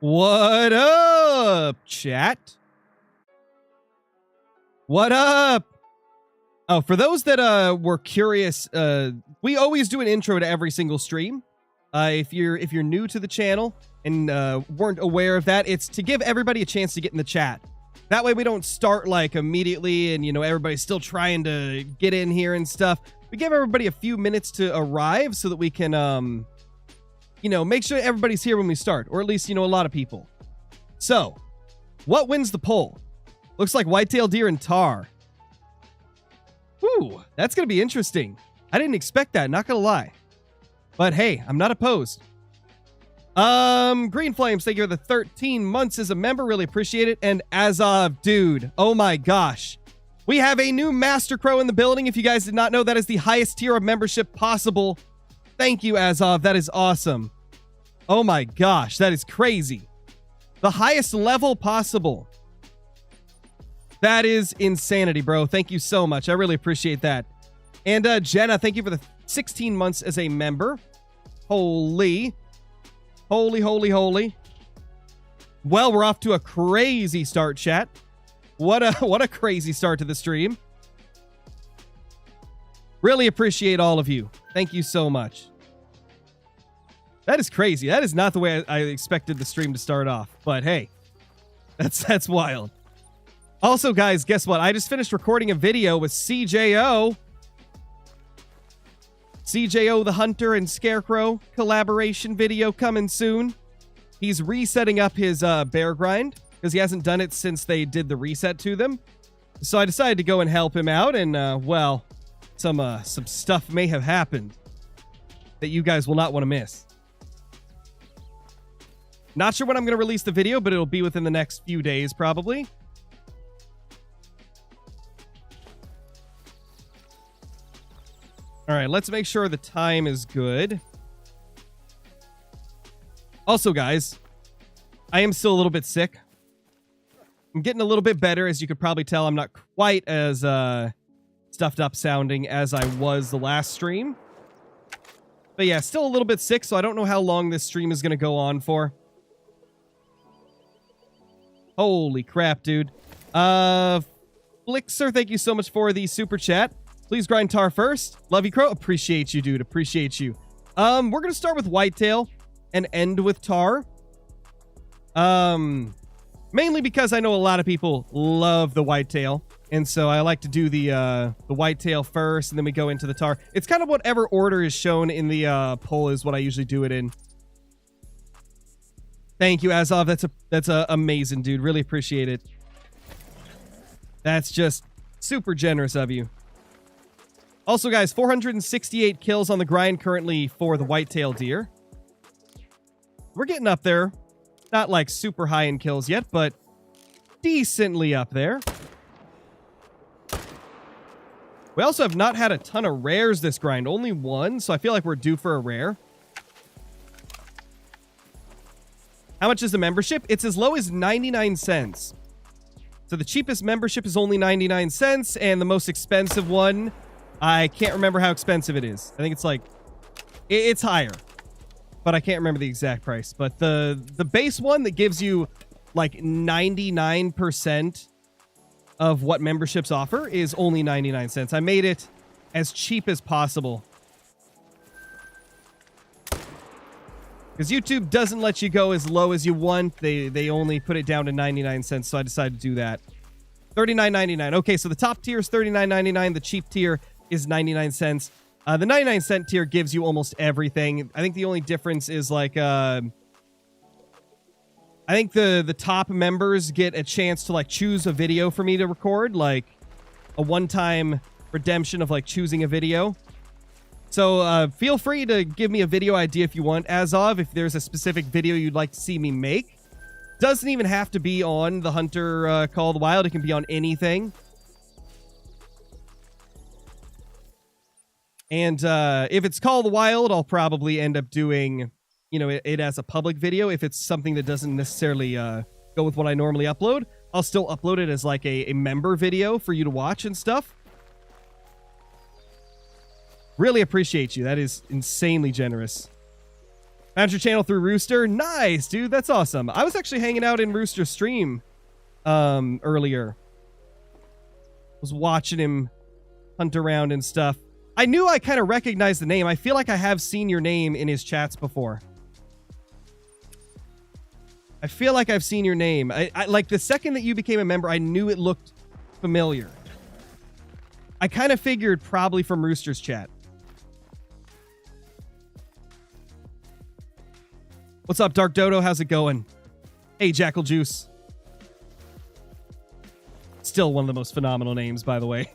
What up, chat? What up? Oh, for those that were curious, we always do an intro to every single stream. If you're new to the channel and weren't aware of that, it's to give everybody a chance to get in the chat. That way we don't start like immediately and, you know, everybody's still trying to get in here and stuff. We give everybody a few minutes to arrive so that we can, you know, make sure everybody's here when we start, or at least, you know, a lot of people. So, what wins the poll? Looks like whitetail deer and tar. Ooh, that's going to be interesting. I didn't expect that, not going to lie. But hey, I'm not opposed. Green Flames, thank you for the 13 months as a member. Really appreciate it. And Azov, dude, oh my gosh. We have a new Master Crow in the building. If you guys did not know, that is the highest tier of membership possible. Thank you, Azov. That is awesome. Oh my gosh, that is crazy. The highest level possible. That is insanity, bro. Thank you so much. I really appreciate that. And Jenna, thank you for the 16 months as a member. Holy. Holy, holy, holy. Well, we're off to a crazy start, chat. What a crazy start to the stream. Really appreciate all of you. Thank you so much. That is crazy. That is not the way I expected the stream to start off. But hey, that's wild. Also, guys, guess what? I just finished recording a video with CJO. CJO the Hunter and Scarecrow collaboration video coming soon. He's resetting up his bear grind because he hasn't done it since they did the reset to them. So I decided to go and help him out, and well, some stuff may have happened that you guys will not want to miss. Not sure when I'm going to release the video, but it'll be within the next few days, probably. All right, let's make sure the time is good. Also, guys, I am still a little bit sick. I'm getting a little bit better. As you could probably tell, I'm not quite as stuffed up sounding as I was the last stream. But yeah, still a little bit sick, so I don't know how long this stream is going to go on for. Holy crap, dude. Flixer, thank you so much for the super chat. Please grind tar first. Love you, Crow. Appreciate you, dude. Appreciate you. We're going to start with whitetail and end with tar. Mainly because I know a lot of people love the whitetail. And so I like to do the whitetail first, and then we go into the tar. It's kind of whatever order is shown in the poll is what I usually do it in. Thank you, Azov. That's amazing, dude. Really appreciate it. That's just super generous of you. Also, guys, 468 kills on the grind currently for the whitetail deer. We're getting up there. Not like super high in kills yet, but decently up there. We also have not had a ton of rares this grind. Only one, so I feel like we're due for a rare. How much is the membership? It's as low as 99 cents. So the cheapest membership is only 99 cents, and the most expensive one, I can't remember how expensive it is. I think it's like, it's higher, but I can't remember the exact price. But the base one that gives you like 99% of what memberships offer is only 99 cents. I made it as cheap as possible. Because YouTube doesn't let you go as low as you want. They only put it down to 99 cents, so I decided to do that. $39.99. Okay, so the top tier is $39.99. The cheap tier is 99 cents. The 99-cent tier gives you almost everything. I think the only difference is like, I think the top members get a chance to like choose a video for me to record, like a one-time redemption of like choosing a video. So feel free to give me a video idea if you want, Azov, if there's a specific video you'd like to see me make. Doesn't even have to be on the Hunter Call of the Wild. It can be on anything. And if it's Call of the Wild, I'll probably end up doing, you know, it as a public video. If it's something that doesn't necessarily go with what I normally upload, I'll still upload it as like a member video for you to watch and stuff. Really appreciate you. That is insanely generous. Found your channel through Rooster. Nice, dude. That's awesome. I was actually hanging out in Rooster's stream earlier. Was watching him hunt around and stuff. I knew I kind of recognized the name. I feel like I have seen your name in his chats before. I feel like I've seen your name. I like the second that you became a member, I knew it looked familiar. I kind of figured probably from Rooster's chat. What's up, Dark Dodo? How's it going? Hey, Jackal Juice. Still one of the most phenomenal names, by the way.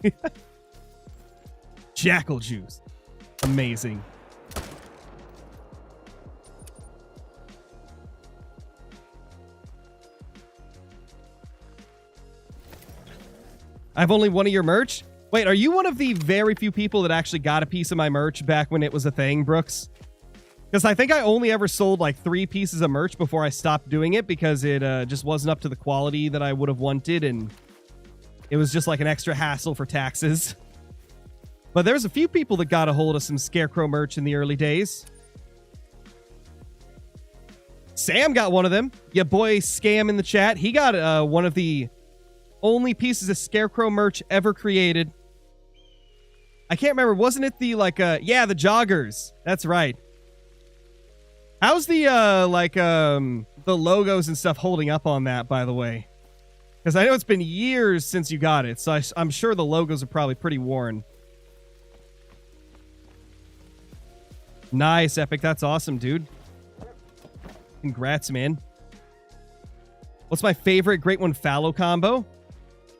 Jackal Juice. Amazing. I have only one of your merch? Wait, are you one of the very few people that actually got a piece of my merch back when it was a thing, Brooks? Because I think I only ever sold like 3 pieces of merch before I stopped doing it because it just wasn't up to the quality that I would have wanted, and it was just like an extra hassle for taxes. But there's a few people that got a hold of some Scarecrow merch in the early days. Sam got one of them. Your boy Scam in the chat. He got one of the only pieces of Scarecrow merch ever created. I can't remember. Wasn't it the yeah, the joggers. That's right. How's the the logos and stuff holding up on that, by the way? Because I know it's been years since you got it, so I'm sure the logos are probably pretty worn. Nice, Epic. That's awesome, dude. Congrats, man. What's my favorite Great One Fallow combo?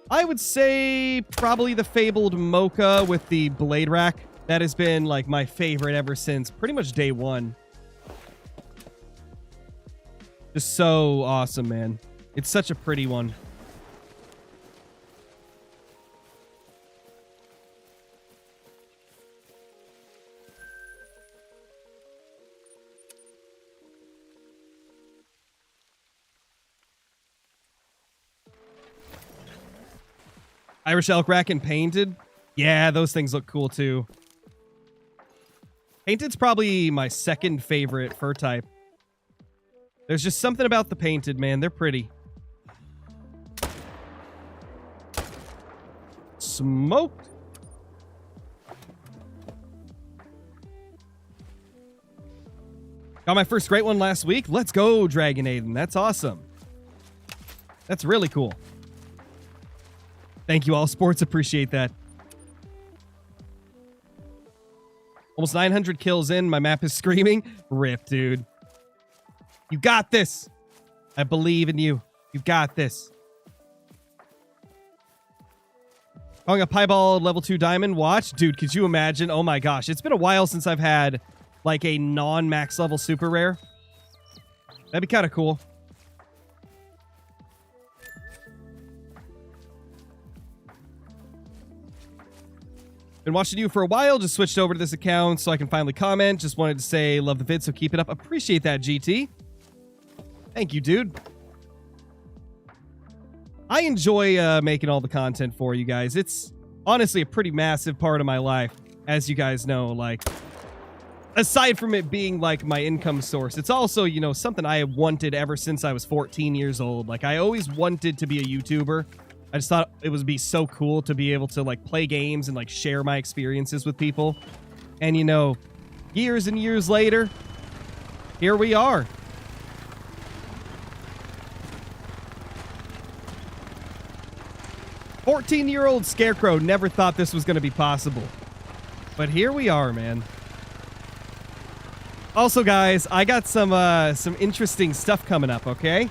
I would say probably the fabled Mocha with the Blade Rack. That has been like my favorite ever since pretty much day one. Just so awesome, man. It's such a pretty one. Irish Elk Rack and Painted. Yeah, those things look cool too. Painted's probably my second favorite fur type. There's just something about the Painted, man. They're pretty. Smoked. Got my first great one last week. Let's go, Dragon Aiden. That's awesome. That's really cool. Thank you, All Sports. Appreciate that. Almost 900 kills in. My map is screaming. Rip, dude. You got this. I believe in you. You got this. Calling a Piebald level 2 diamond. Watch. Dude, could you imagine? Oh my gosh. It's been a while since I've had like a non-max level super rare. That'd be kind of cool. Been watching you for a while, just switched over to this account so I can finally comment. Just wanted to say love the vid, so keep it up. Appreciate that, GT. Thank you, dude. I enjoy making all the content for you guys. It's honestly a pretty massive part of my life, as you guys know. Like, aside from it being like my income source, it's also, you know, something I have wanted ever since I was 14 years old. Like, I always wanted to be a YouTuber. I just thought it would be so cool to be able to like play games and like share my experiences with people. And you know, years and years later, here we are. "14-year-old Scarecrow never thought this was going to be possible. But here we are, man. Also, guys, I got some interesting stuff coming up, okay?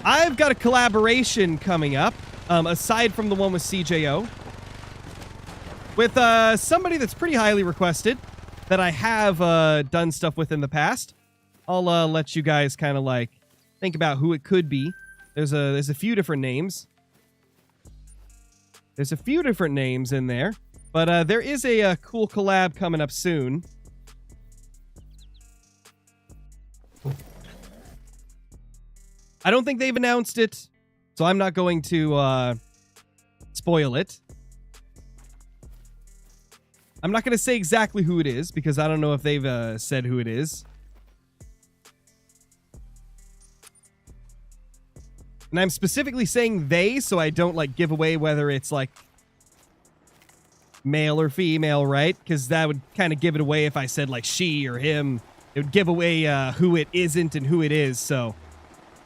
I've got a collaboration coming up, aside from the one with CJO, with somebody that's pretty highly requested that I have done stuff with in the past. I'll let you guys kind of like think about who it could be. There's a few different names. There's a few different names in there, but there is a cool collab coming up soon. I don't think they've announced it, so I'm not going to spoil it. I'm not going to say exactly who it is, because I don't know if they've said who it is. And I'm specifically saying they, so I don't, like, give away whether it's, like, male or female, right? Because that would kind of give it away if I said, like, she or him. It would give away who it isn't and who it is, so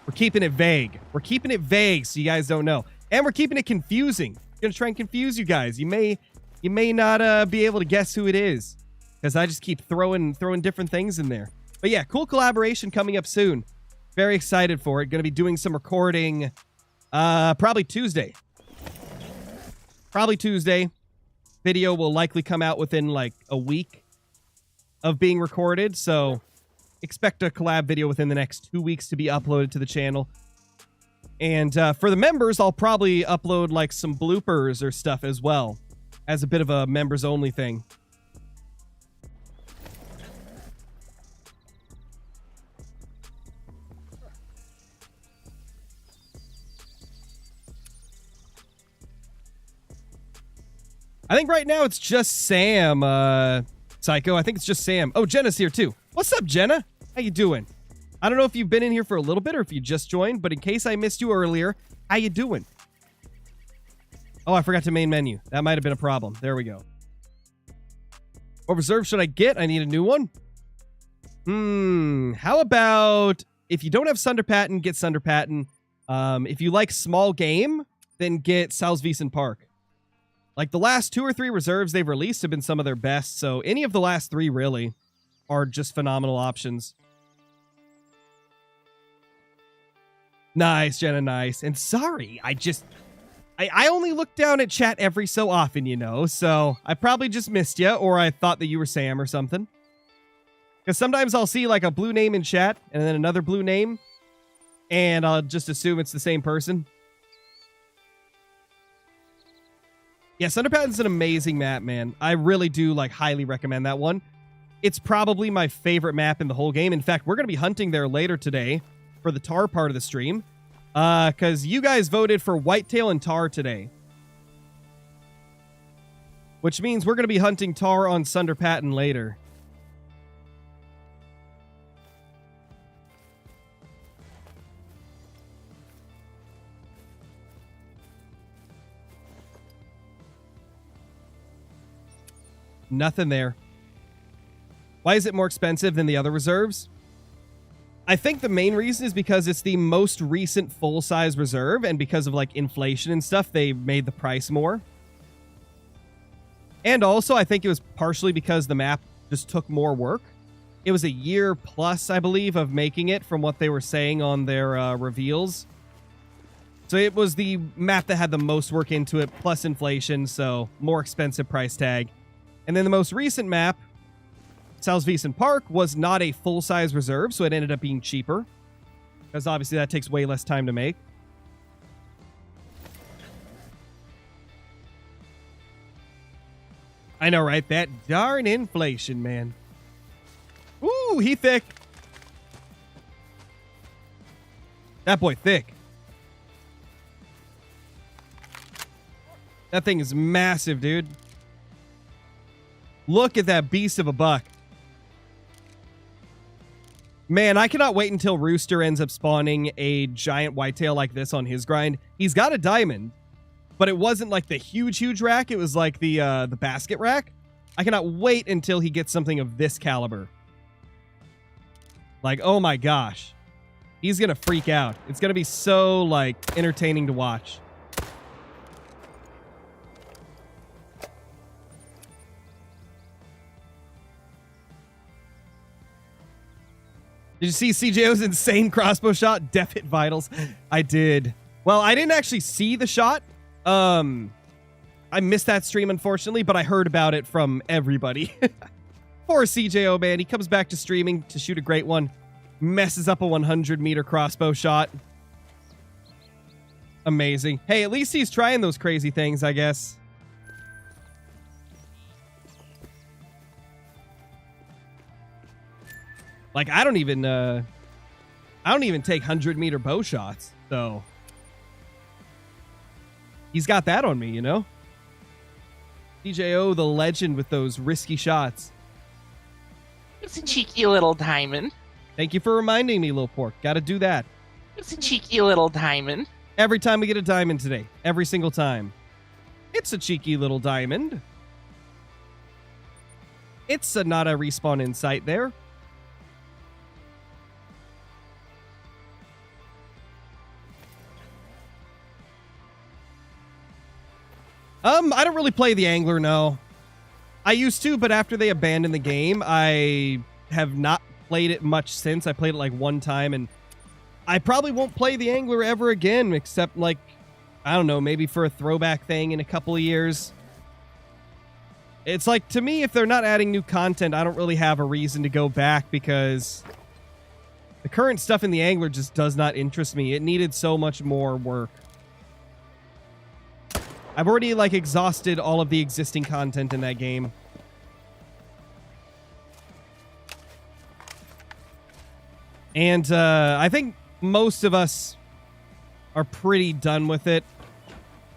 we're keeping it vague. We're keeping it vague so you guys don't know. And we're keeping it confusing. We're going to try and confuse you guys. You may not be able to guess who it is because I just keep throwing different things in there. But yeah, cool collaboration coming up soon. Very excited for it. Going to be doing some recording probably Tuesday. Probably Tuesday. Video will likely come out within like a week of being recorded. So expect a collab video within the next 2 weeks to be uploaded to the channel. And for the members, I'll probably upload like some bloopers or stuff as well as a bit of a members only thing. I think right now it's just Sam, Psycho. I think it's just Sam. Oh, Jenna's here too. What's up, Jenna? How you doing? I don't know if you've been in here for a little bit or if you just joined, but in case I missed you earlier, how you doing? Oh, I forgot to main menu. That might have been a problem. There we go. What reserve should I get? I need a new one. How about if you don't have Sunder Patton, get Sunder Patton. If you like small game, then get Salzwiesen Park. Like the last 2 or 3 reserves they've released have been some of their best, so any of the last 3 really are just phenomenal options. Nice, Jenna, nice. And sorry, I only look down at chat every so often, you know, so I probably just missed you, or I thought that you were Sam or something. Because sometimes I'll see like a blue name in chat, and then another blue name, and I'll just assume it's the same person. Yeah, Sunder Patton's an amazing map, man. I really do, like, highly recommend that one. It's probably my favorite map in the whole game. In fact, we're going to be hunting there later today for the tar part of the stream. Because you guys voted for Whitetail and tar today. Which means we're going to be hunting tar on Sunder Patton later. Nothing there. Why is it more expensive than the other reserves? I think the main reason is because it's the most recent full-size reserve, and because of like inflation and stuff, they made the price more. And also, I think it was partially because the map just took more work. It was a year plus, I believe, of making it from what they were saying on their reveals. So it was the map that had the most work into it, plus inflation, so more expensive price tag. And then the most recent map, Salzwiesen Park, was not a full-size reserve, so it ended up being cheaper. Because obviously that takes way less time to make. I know, right? That darn inflation, man. Ooh, he thick. That boy thick. That thing is massive, dude. Look at that beast of a buck. Man, I cannot wait until Rooster ends up spawning a giant whitetail like this on his grind. He's got a diamond, but it wasn't like the huge rack. It was like the basket rack. I cannot wait until he gets something of this caliber. Like, oh my gosh. He's going to freak out. It's going to be so, like, entertaining to watch. Did you see CJO's insane crossbow shot? Def hit vitals. I did. Well, I didn't actually see the shot. I missed that stream, unfortunately, but I heard about it from everybody. Poor CJO, man. He comes back to streaming to shoot a great one. Messes up a 100-meter crossbow shot. Amazing. Hey, at least he's trying those crazy things, I guess. Like, I don't even take 100-meter bow shots, so he's got that on me, you know? CJO, the legend with those risky shots. It's a cheeky little diamond. Thank you for reminding me, Lil Pork. Gotta do that. It's a cheeky little diamond. Every time we get a diamond today. Every single time. It's a cheeky little diamond. It's not a respawn in sight there. I don't really play the angler, no. I used to, but after they abandoned the game, I have not played it much since. I played it like one time, and I probably won't play the angler ever again, except like, I don't know, maybe for a throwback thing in a couple of years. It's like, to me, if they're not adding new content, I don't really have a reason to go back, because the current stuff in the angler just does not interest me. It needed so much more work. I've already, like, exhausted all of the existing content in that game. And I think most of us are pretty done with it.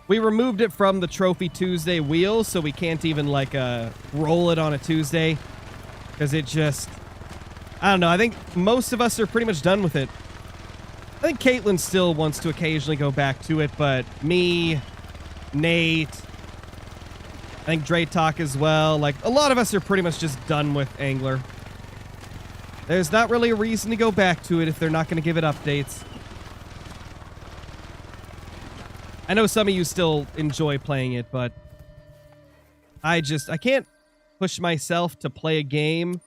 We removed it from the Trophy Tuesday wheel, so we can't even, like, roll it on a Tuesday. Because it just... I don't know. I think most of us are pretty much done with it. I think Caitlin still wants to occasionally go back to it, but me... Nate, I think Dre Talk as well. Like, a lot of us are pretty much just done with Angler. There's not really a reason to go back to it if they're not going to give it updates. I know some of you still enjoy playing it, but I can't push myself to play a game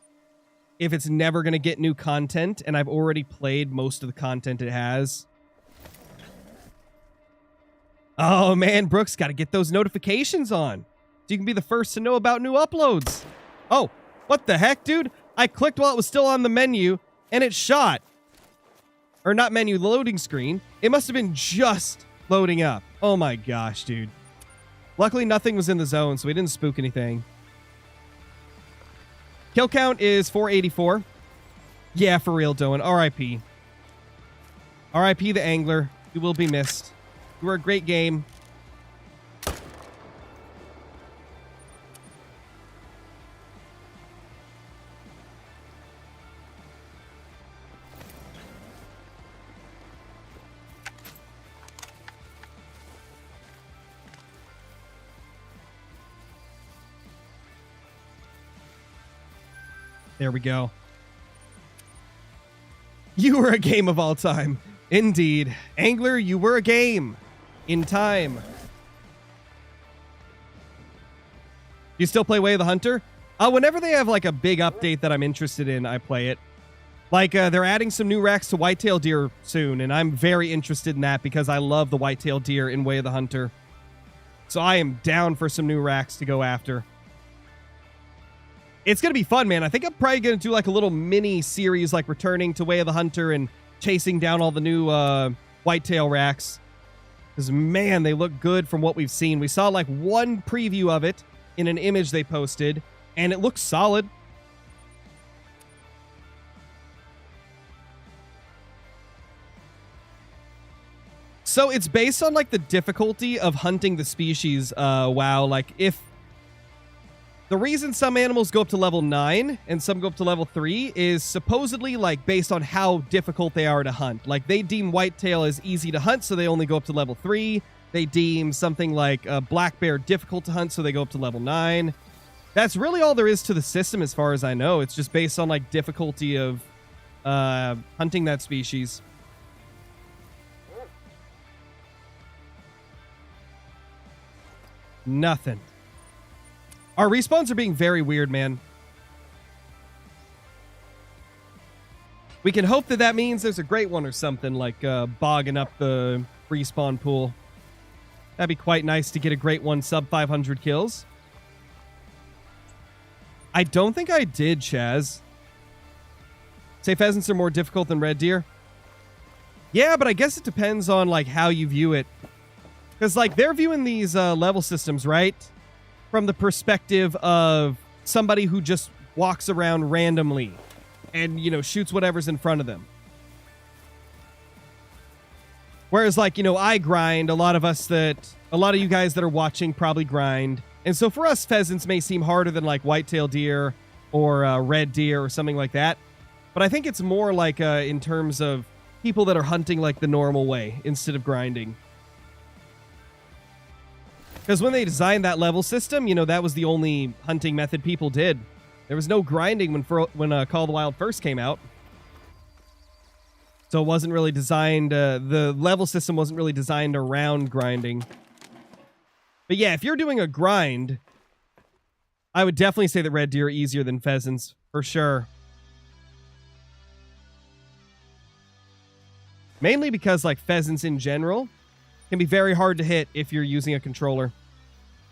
if it's never going to get new content, and I've already played most of the content it has. Oh, man, Brooks, got to get those notifications on so you can be the first to know about new uploads. Oh, what the heck, dude? I clicked while it was still on the menu, and it shot. Or not menu, loading screen. It must have been just loading up. Oh, my gosh, dude. Luckily, nothing was in the zone, so we didn't spook anything. Kill count is 484. Yeah, for real, Doan. R.I.P. R.I.P. the Angler. You will be missed. You were a great game. There we go. You were a game of all time. Indeed. Angler, you were a game. In time. You still play Way of the Hunter? Whenever they have like a big update that I'm interested in, I play it. Like, they're adding some new racks to whitetail deer soon, and I'm very interested in that because I love the whitetail deer in Way of the Hunter. So I am down for some new racks to go after. It's going to be fun, man. I think I'm probably going to do like a little mini series, like returning to Way of the Hunter and chasing down all the new whitetail racks. Because, man, they look good from what we've seen. We saw, like, one preview of it in an image they posted, and it looks solid. So it's based on, like, the difficulty of hunting the species. WoW, like, if... The reason some animals go up to level 9 and some go up to level 3 is supposedly, like, based on how difficult they are to hunt. Like, they deem whitetail as easy to hunt, so they only go up to level 3. They deem something like black bear difficult to hunt, so they go up to level 9. That's really all there is to the system as far as I know. It's just based on, like, difficulty of hunting that species. Nothing. Our respawns are being very weird, man. We can hope that that means there's a great one or something, like bogging up the respawn pool. That'd be quite nice to get a great one sub 500 kills. I don't think I did, Chaz. Say pheasants are more difficult than red deer. Yeah, but I guess it depends on, like, how you view it. Because, like, they're viewing these level systems, right? From the perspective of somebody who just walks around randomly and, you know, shoots whatever's in front of them. Whereas, like, you know, I grind. A lot of you guys that are watching probably grind. And so for us, pheasants may seem harder than, like, whitetail deer or red deer or something like that. But I think it's more like in terms of people that are hunting, like, the normal way instead of grinding. Because when they designed that level system, you know, that was the only hunting method people did. There was no grinding when Call of the Wild first came out. So it wasn't really designed, the level system wasn't really designed around grinding. But yeah, if you're doing a grind, I would definitely say that red deer are easier than pheasants, for sure. Mainly because, like, pheasants in general can be very hard to hit if you're using a controller.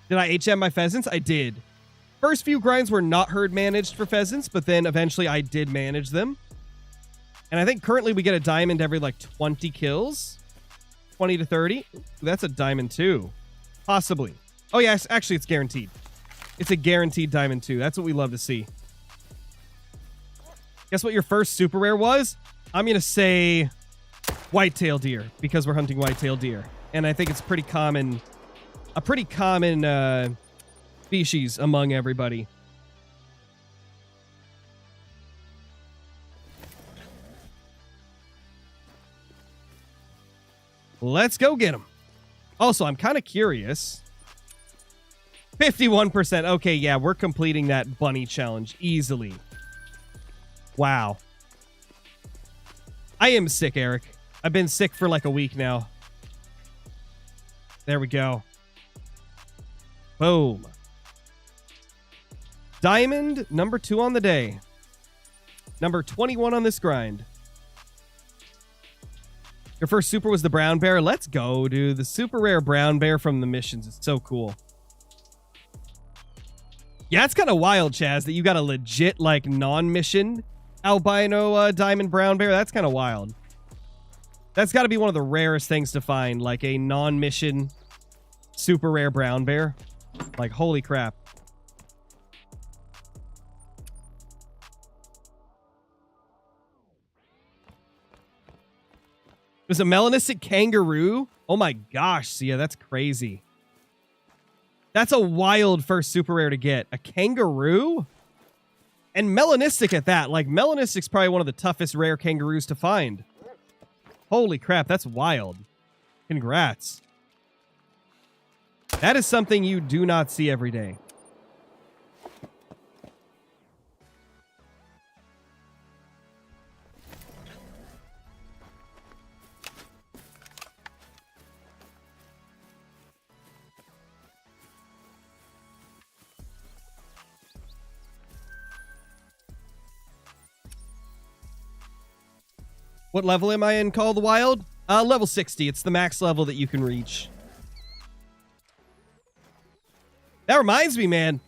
Did I HM my pheasants? I did. First few grinds were not herd managed for pheasants, but then eventually I did manage them. And I think currently we get a diamond every like 20 kills. 20 to 30. Ooh, that's a diamond too. Possibly. Oh yes, actually it's guaranteed. It's a guaranteed diamond too. That's what we love to see. Guess what your first super rare was? I'm going to say whitetail deer because we're hunting whitetail deer. And I think it's pretty common, a pretty common species among everybody. Let's go get them. Also, I'm kind of curious. 51%. Okay, yeah, we're completing that bunny challenge easily. Wow. I am sick, Eric. I've been sick for like a week now. There we go. Boom. Diamond number 2 on the day. Number 21 on this grind. Your first super was the brown bear. Let's go, dude. The super rare brown bear from the missions is so cool. Yeah, it's kind of wild, Chaz, that you got a legit, like, non-mission albino diamond brown bear. That's kind of wild. That's got to be one of the rarest things to find, like a non-mission super rare brown bear. Like, holy crap. There's a melanistic kangaroo. Oh my gosh, Sia, that's crazy. That's a wild first super rare to get. A kangaroo? And melanistic at that. Like, melanistic's probably one of the toughest rare kangaroos to find. Holy crap, that's wild. Congrats. That is something you do not see every day. What level am I in Call of the Wild? Level 60. It's the max level that you can reach. That reminds me, man.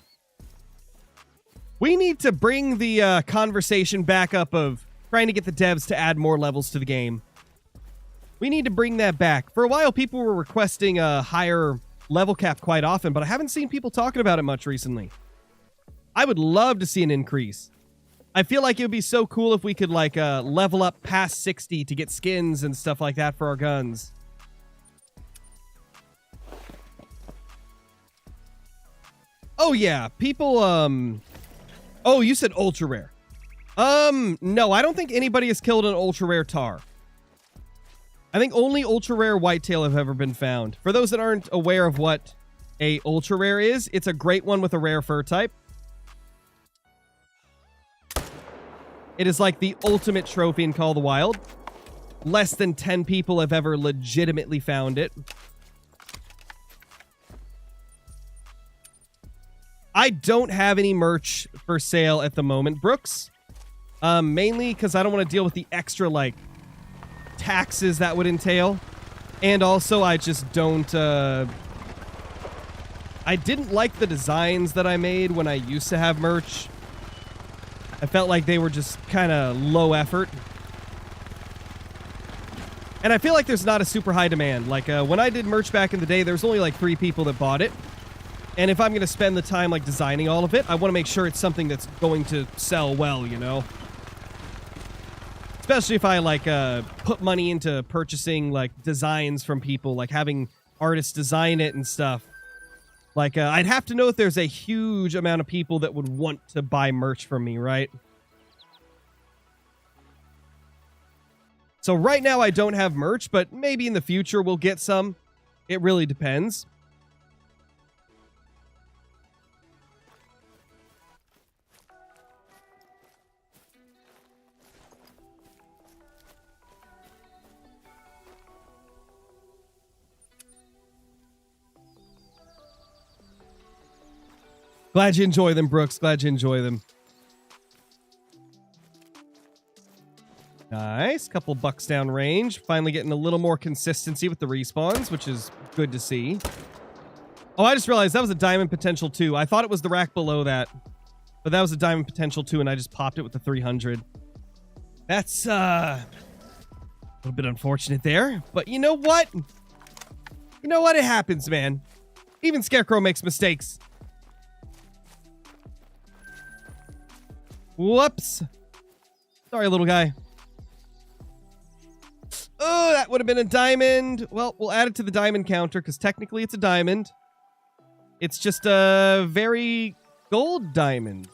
We need to bring the conversation back up of trying to get the devs to add more levels to the game. We need to bring that back. For a while, people were requesting a higher level cap quite often, but I haven't seen people talking about it much recently. I would love to see an increase. I feel like it would be so cool if we could, like, level up past 60 to get skins and stuff like that for our guns. Oh, yeah. People, Oh, you said ultra rare. No, I don't think anybody has killed an ultra rare tar. I think only ultra rare whitetail have ever been found. For those that aren't aware of what a ultra rare is, it's a great one with a rare fur type. It is like the ultimate trophy in Call of the Wild. Less than 10 people have ever legitimately found it. I don't have any merch for sale at the moment, Brooks. Mainly because I don't want to deal with the extra, like, taxes that would entail. And also, I just don't, I didn't like the designs that I made when I used to have merch. I felt like they were just kind of low effort. And I feel like there's not a super high demand. Like, when I did merch back in the day, there was only like 3 people that bought it. And if I'm going to spend the time, like, designing all of it, I want to make sure it's something that's going to sell well, you know? Especially if I, like, put money into purchasing, like, designs from people, like having artists design it and stuff. Like, I'd have to know if there's a huge amount of people that would want to buy merch from me, right? So right now I don't have merch, but maybe in the future we'll get some. It really depends. Glad you enjoy them, Brooks. Glad you enjoy them. Nice. Couple bucks down range. Finally getting a little more consistency with the respawns, which is good to see. Oh, I just realized that was a diamond potential too. I thought it was the rack below that, but that was a diamond potential too, and I just popped it with the 300. That's a little bit unfortunate there, but you know what? You know what? It happens, man. Even Scarecrow makes mistakes. Whoops. Sorry, little guy. Oh, that would have been a diamond. Well, we'll add it to the diamond counter because technically it's a diamond. It's just a very gold diamond.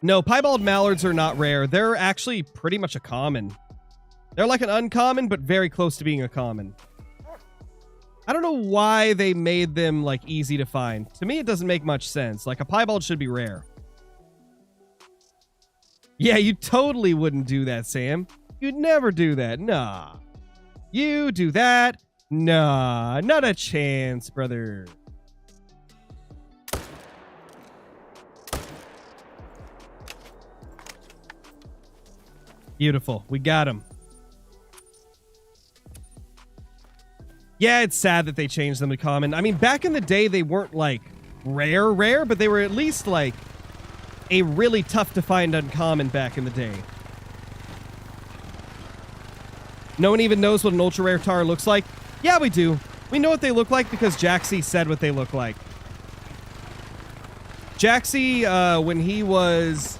No, piebald mallards are not rare. They're actually pretty much a common. They're like an uncommon, but very close to being a common. I don't know why they made them like easy to find. To me, it doesn't make much sense. Like a piebald should be rare. Yeah, you totally wouldn't do that, Sam. You'd never do that. Nah. You do that? Nah, not a chance, brother. Beautiful. We got him. Yeah, it's sad that they changed them to common. I mean, back in the day, they weren't like rare, but they were at least like a really tough to find uncommon back in the day. No one even knows what an ultra rare tar looks like. Yeah, we do. We know what they look like because Jaxie said what they look like. Jaxie, when he was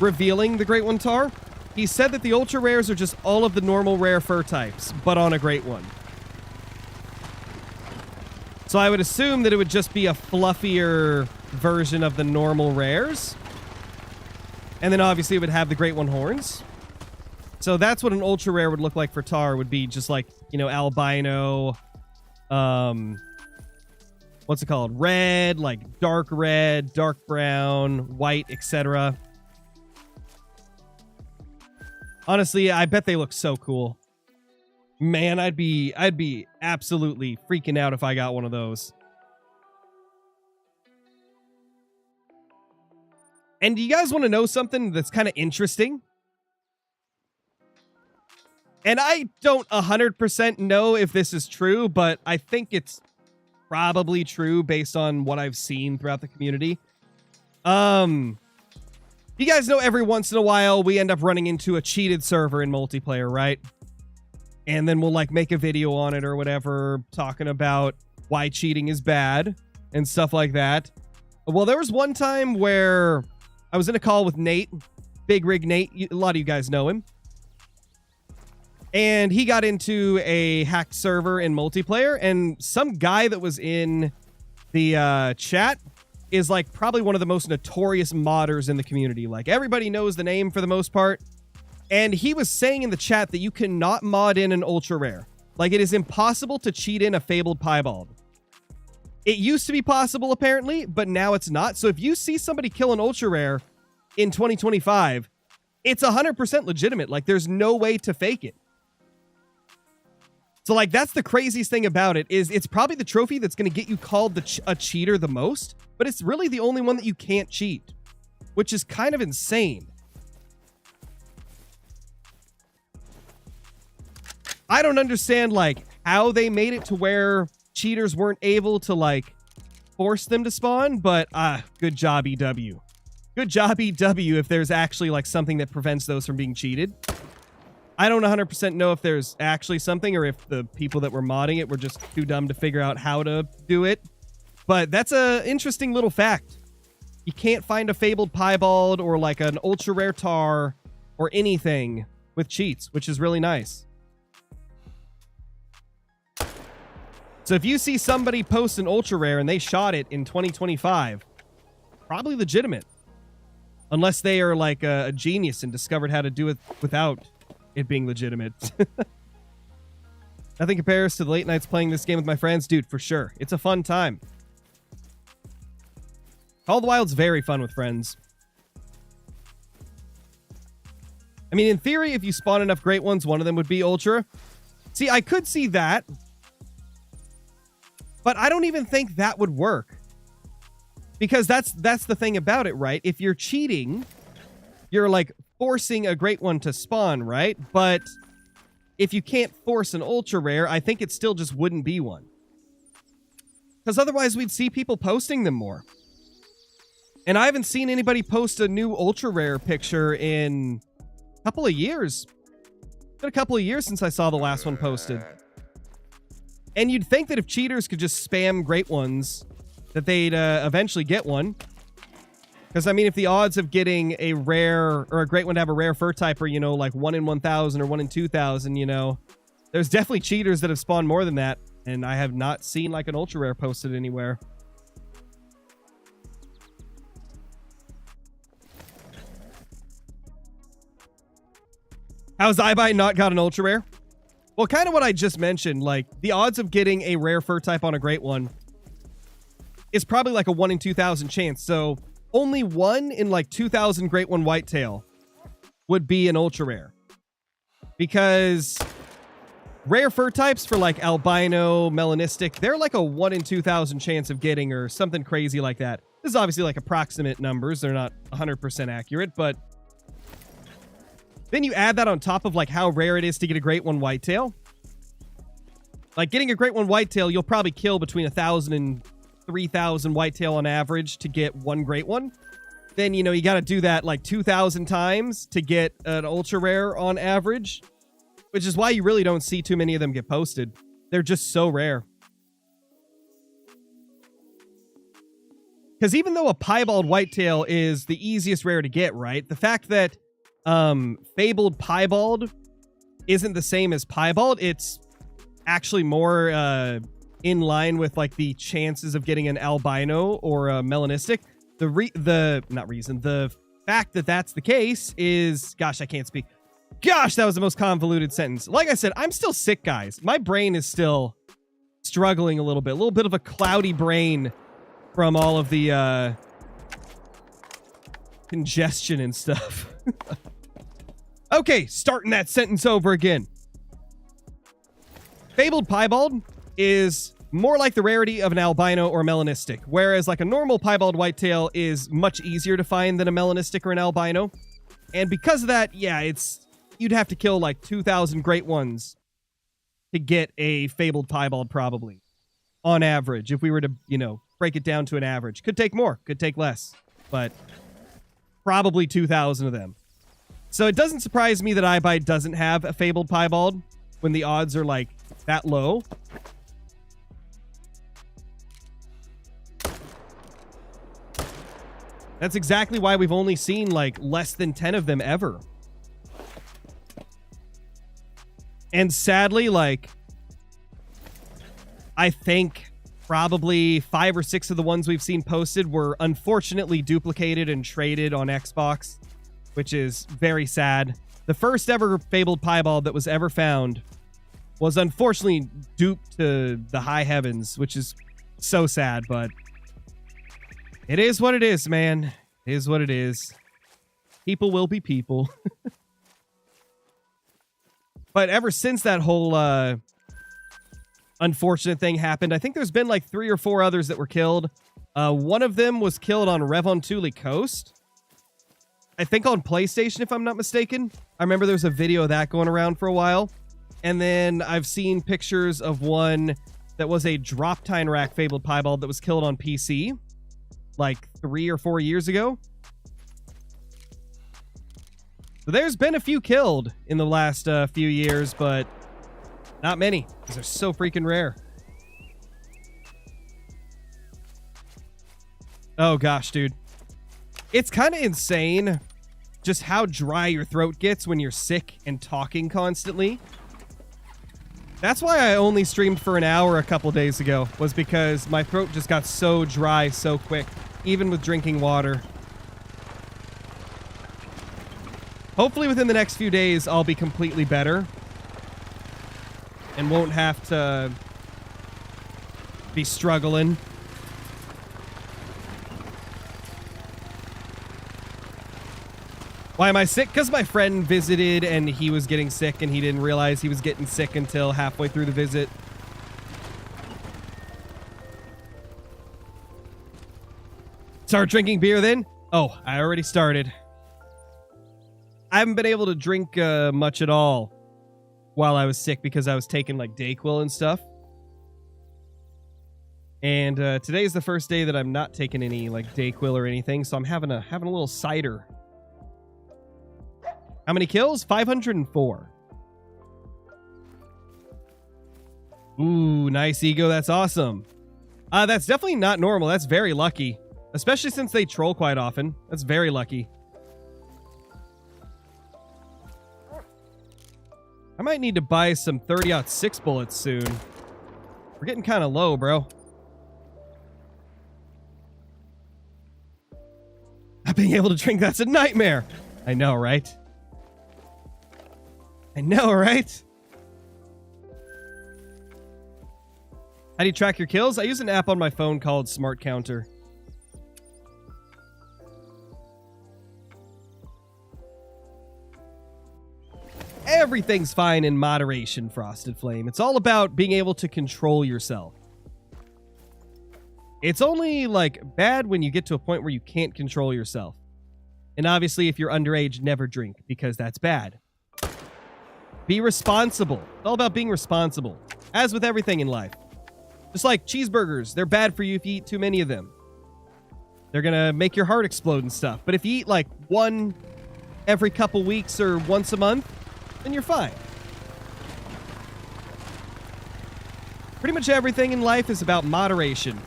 revealing the Great One tar, he said that the ultra rares are just all of the normal rare fur types, but on a Great One. So I would assume that it would just be a fluffier version of the normal rares. And then obviously it would have the Great One horns. So that's what an ultra rare would look like for tar, would be just like, you know, albino, what's it called? Red, like dark red, dark brown, white, etc. Honestly, I bet they look so cool. Man, I'd be absolutely freaking out if I got one of those. And do you guys want to know something that's kind of interesting? And I don't 100% know if this is true, but I think it's probably true based on what I've seen throughout the community. You guys know every once in a while we end up running into a cheated server in multiplayer, right? And then we'll like make a video on it or whatever, talking about why cheating is bad and stuff like that. Well, there was one time where I was in a call with Nate, Big Rig Nate. A lot of you guys know him. And he got into a hacked server in multiplayer, and some guy that was in the chat is like probably one of the most notorious modders in the community. Like everybody knows the name for the most part. And he was saying in the chat that you cannot mod in an ultra rare. Like it is impossible to cheat in a fabled piebald. It used to be possible apparently, but now it's not. So if you see somebody kill an ultra rare in 2025, it's 100% legitimate. Like there's no way to fake it. So like that's the craziest thing about it, is it's probably the trophy that's going to get you called a cheater the most, but it's really the only one that you can't cheat, which is kind of insane. I don't understand like how they made it to where cheaters weren't able to like force them to spawn, but good job EW. Good job EW if there's actually like something that prevents those from being cheated. I don't 100% know if there's actually something or if the people that were modding it were just too dumb to figure out how to do it. But that's an interesting little fact. You can't find a fabled piebald or like an ultra rare tar or anything with cheats, which is really nice. So if you see somebody post an ultra rare and they shot it in 2025, probably legitimate. Unless they are like a genius and discovered how to do it without it being legitimate. Nothing compares to the late nights playing this game with my friends. Dude, for sure. It's a fun time. Call of the Wild's very fun with friends. I mean, in theory, if you spawn enough great ones, one of them would be ultra. See, I could see that. But I don't even think that would work. Because that's the thing about it, right? If you're cheating, you're like forcing a great one to spawn, right? But if you can't force an ultra rare, I think it still just wouldn't be one. Because otherwise we'd see people posting them more. And I haven't seen anybody post a new ultra rare picture in a couple of years. It's been a couple of years since I saw the last one posted. And you'd think that if cheaters could just spam great ones, that they'd eventually get one. Because, I mean, if the odds of getting a rare, or a great one to have a rare fur type are, you know, like 1 in 1,000 or 1 in 2,000, you know, there's definitely cheaters that have spawned more than that. And I have not seen, like, an ultra rare posted anywhere. How's iBite not got an ultra rare? Well, kind of what I just mentioned, like, the odds of getting a rare fur type on a great one is probably like a 1 in 2,000 chance. So only 1 in like 2,000 great one whitetail would be an ultra rare. Because rare fur types for like albino, melanistic, they're like a 1 in 2,000 chance of getting, or something crazy like that. This is obviously like approximate numbers. They're not 100% accurate, but then you add that on top of like how rare it is to get a great one whitetail. Like getting a great one whitetail, you'll probably kill between 1,000 and 3,000 whitetail on average to get one great one. Then, you know, you got to do that like 2,000 times to get an ultra rare on average, which is why you really don't see too many of them get posted. They're just so rare. Because even though a piebald whitetail is the easiest rare to get, right? The fact that fabled piebald isn't the same as piebald, it's actually more in line with like the chances of getting an albino or a melanistic. The fact that that's the case is, gosh, I can't speak. Gosh, that was the most convoluted sentence. Like I said, I'm still sick, guys. My brain is still struggling a little bit of a cloudy brain from all of the congestion and stuff. Okay, starting that sentence over again. Fabled piebald is more like the rarity of an albino or melanistic, whereas like a normal piebald whitetail is much easier to find than a melanistic or an albino. And because of that, yeah, you'd have to kill like 2,000 great ones to get a fabled piebald probably, on average, if we were to, you know, break it down to an average. Could take more, could take less, but probably 2,000 of them. So it doesn't surprise me that iBite doesn't have a fabled piebald when the odds are like that low. That's exactly why we've only seen like less than 10 of them ever. And sadly, like, I think probably 5 or 6 of the ones we've seen posted were unfortunately duplicated and traded on Xbox, which is very sad. The first ever fabled piebald that was ever found was unfortunately duped to the high heavens, which is so sad, but it is what it is, man. It is what it is. People will be people. But ever since that whole unfortunate thing happened, I think there's been like 3 or 4 others that were killed. One of them was killed on Revontuli Coast. I think on PlayStation, if I'm not mistaken. I remember there was a video of that going around for a while. And then I've seen pictures of one that was a drop tine rack fabled piebald that was killed on PC like 3 or 4 years ago. So there's been a few killed in the last few years, but not many because they're so freaking rare. Oh gosh, dude. It's kind of insane just how dry your throat gets when you're sick and talking constantly. That's why I only streamed for an hour a couple days ago, was because my throat just got so dry so quick, even with drinking water. Hopefully within the next few days, I'll be completely better and won't have to be struggling. Why am I sick? Because my friend visited and he was getting sick and he didn't realize he was getting sick until halfway through the visit. Start drinking beer then? Oh, I already started. I haven't been able to drink much at all while I was sick because I was taking like Dayquil and stuff. And today's the first day that I'm not taking any like Dayquil or anything, so I'm having a little cider. How many kills? 504. Ooh, nice ego. That's awesome. That's definitely not normal. That's very lucky. Especially since they troll quite often. That's very lucky. I might need to buy some 30-06 bullets soon. We're getting kind of low, bro. Not being able to drink, that's a nightmare. I know, right? I know, right? How do you track your kills? I use an app on my phone called Smart Counter. Everything's fine in moderation, Frosted Flame. It's all about being able to control yourself. It's only, like, bad when you get to a point where you can't control yourself. And obviously, if you're underage, never drink, because that's bad. Be responsible. It's all about being responsible. As with everything in life. Just like cheeseburgers, they're bad for you if you eat too many of them. They're gonna make your heart explode and stuff. But if you eat, like, one every couple weeks or once a month, then you're fine. Pretty much everything in life is about moderation.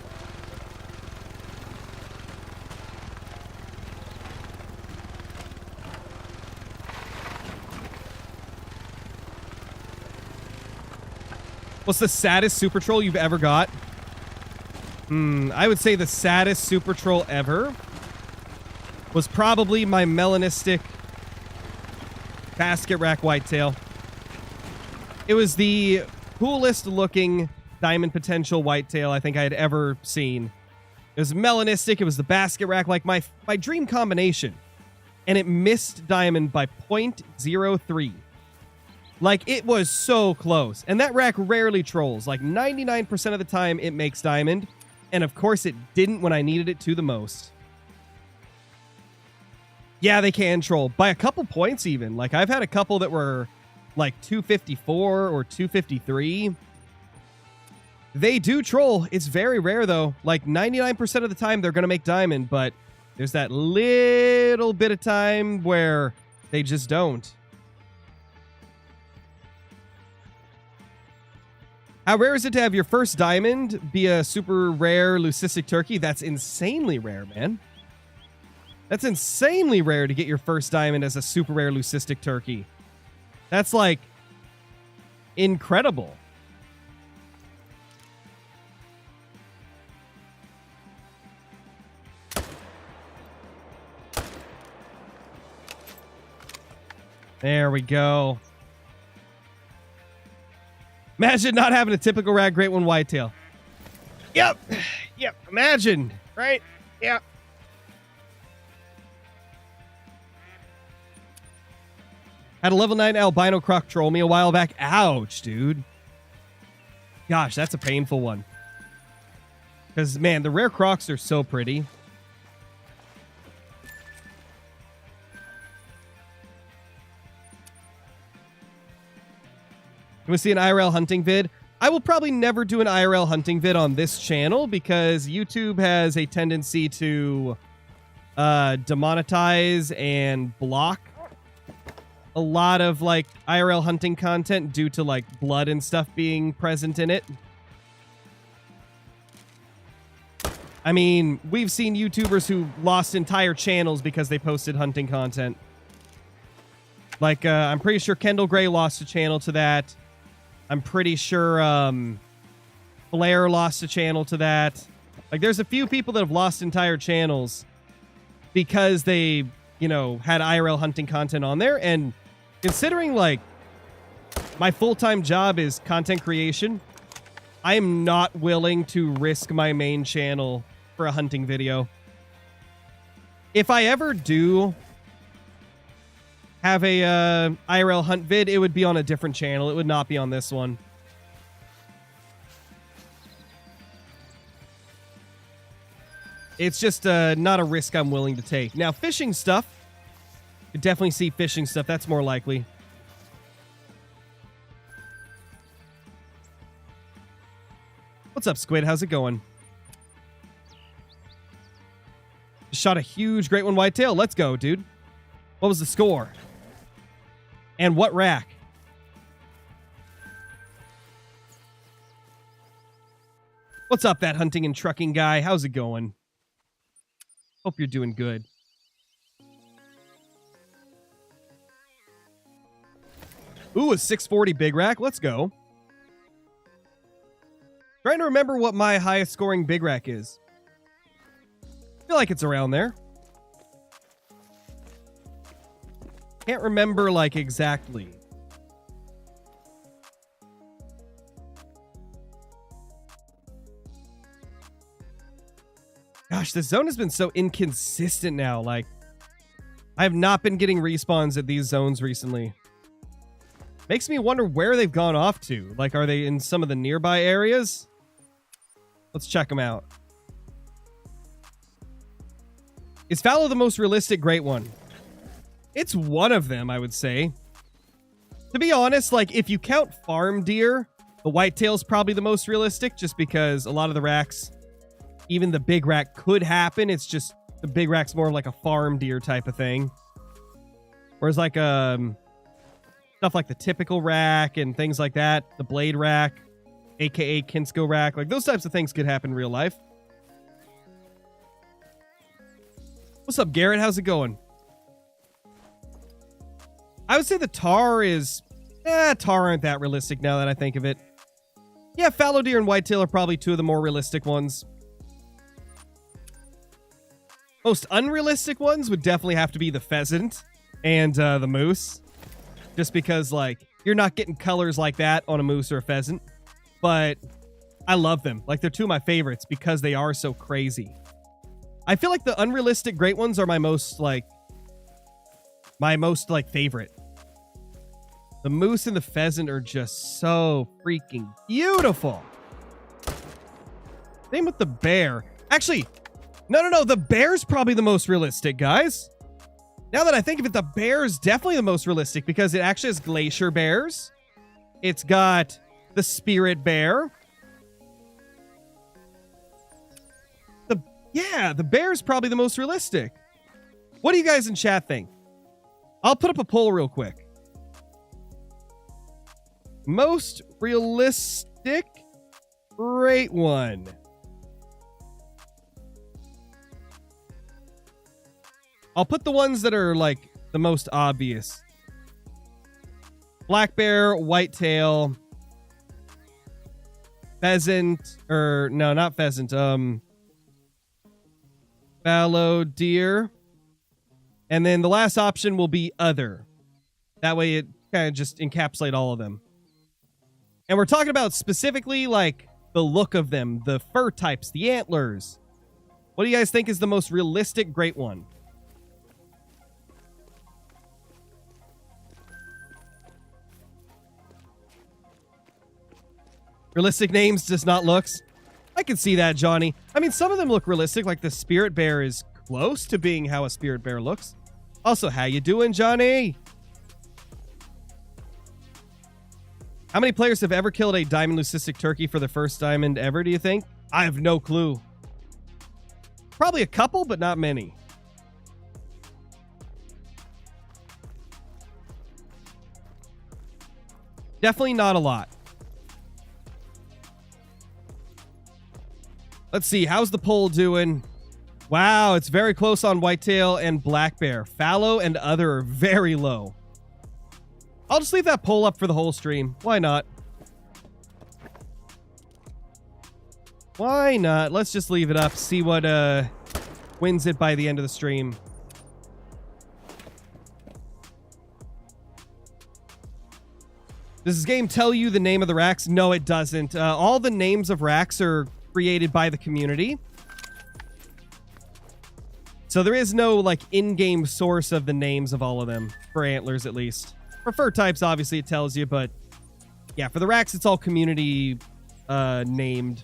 What's the saddest super troll you've ever got? I would say the saddest super troll ever was probably my melanistic basket rack whitetail. It was the coolest looking diamond potential whitetail I think I had ever seen. It was melanistic. It was the basket rack, like my dream combination. And it missed diamond by 0.03. Like, it was so close. And that rack rarely trolls. Like, 99% of the time, it makes diamond. And, of course, it didn't when I needed it to the most. Yeah, they can troll. By a couple points, even. Like, I've had a couple that were, like, 254 or 253. They do troll. It's very rare, though. Like, 99% of the time, they're going to make diamond. But there's that little bit of time where they just don't. How rare is it to have your first diamond be a super rare leucistic turkey? That's insanely rare, man. That's insanely rare to get your first diamond as a super rare leucistic turkey. That's like incredible. There we go. Imagine not having a typical rag great one whitetail. Yep. Yep. Imagine. Right? Yep. Had a level 9 albino croc troll me a while back. Ouch, dude. Gosh, that's a painful one. Because, man, the rare crocs are so pretty. We see an IRL hunting vid. I will probably never do an IRL hunting vid on this channel because YouTube has a tendency to demonetize and block a lot of like IRL hunting content due to like blood and stuff being present in it. I mean, we've seen YouTubers who lost entire channels because they posted hunting content. Like, I'm pretty sure Kendall Gray lost a channel to that. I'm pretty sure Blair lost a channel to that. Like, there's a few people that have lost entire channels because they, you know, had IRL hunting content on there. And considering, like, my full-time job is content creation, I am not willing to risk my main channel for a hunting video. If I ever do have a IRL hunt vid, it would be on a different channel. It would not be on this one. It's just not a risk I'm willing to take. Now, fishing stuff. You definitely see fishing stuff. That's more likely. What's up, Squid? How's it going? Just shot a huge great one whitetail. Let's go, dude. What was the score? And what rack? What's up, that hunting and trucking guy? How's it going? Hope you're doing good. Ooh, a 640 big rack. Let's go. Trying to remember what my highest scoring big rack is. I feel like it's around there. Can't remember, like, exactly. Gosh, this zone has been so inconsistent now. Like, I have not been getting respawns at these zones recently. Makes me wonder where they've gone off to. Like, are they in some of the nearby areas? Let's check them out. Is Fallow the most realistic great one? It's one of them, I would say. To be honest, like, if you count farm deer, the whitetail's probably the most realistic, just because a lot of the racks, even the big rack could happen. It's just the big rack's more like a farm deer type of thing. Whereas like stuff like the typical rack and things like that, the blade rack, aka Kinsko rack, like those types of things could happen in real life. What's up, Garrett? How's it going? I would say the tar is... tar aren't that realistic now that I think of it. Yeah, fallow deer and whitetail are probably two of the more realistic ones. Most unrealistic ones would definitely have to be the pheasant and the moose. Just because, like, you're not getting colors like that on a moose or a pheasant. But I love them. Like, they're two of my favorites because they are so crazy. I feel like the unrealistic great ones are my most favorite. The moose and the pheasant are just so freaking beautiful. Same with the bear. Actually, no. The bear's probably the most realistic, guys. Now that I think of it, the bear's definitely the most realistic because it actually has glacier bears. It's got the spirit bear. The bear's probably the most realistic. What do you guys in chat think? I'll put up a poll real quick. Most realistic great one. I'll put the ones that are like the most obvious. Black bear, whitetail, pheasant, or no, not pheasant. Fallow deer. And then the last option will be other. That way it kind of just encapsulate all of them. And we're talking about specifically like the look of them, the fur types, the antlers. What do you guys think is the most realistic great one? Realistic names, just not looks. I can see that, Johnny. I mean, some of them look realistic, like the spirit bear is close to being how a spirit bear looks. Also, how you doing, Johnny? How many players have ever killed a diamond leucistic turkey for the first diamond ever, do you think? I have no clue. Probably a couple, but not many. Definitely not a lot. Let's see. How's the poll doing? Wow, it's very close on whitetail and black bear. Fallow and other are very low. I'll just leave that poll up for the whole stream. Why not? Why not? Let's just leave it up. See what wins it by the end of the stream. Does this game tell you the name of the racks? No, it doesn't. All the names of racks are created by the community. So there is no like in-game source of the names of all of them, for antlers at least. For fur types, obviously it tells you, but yeah, for the racks, it's all community named.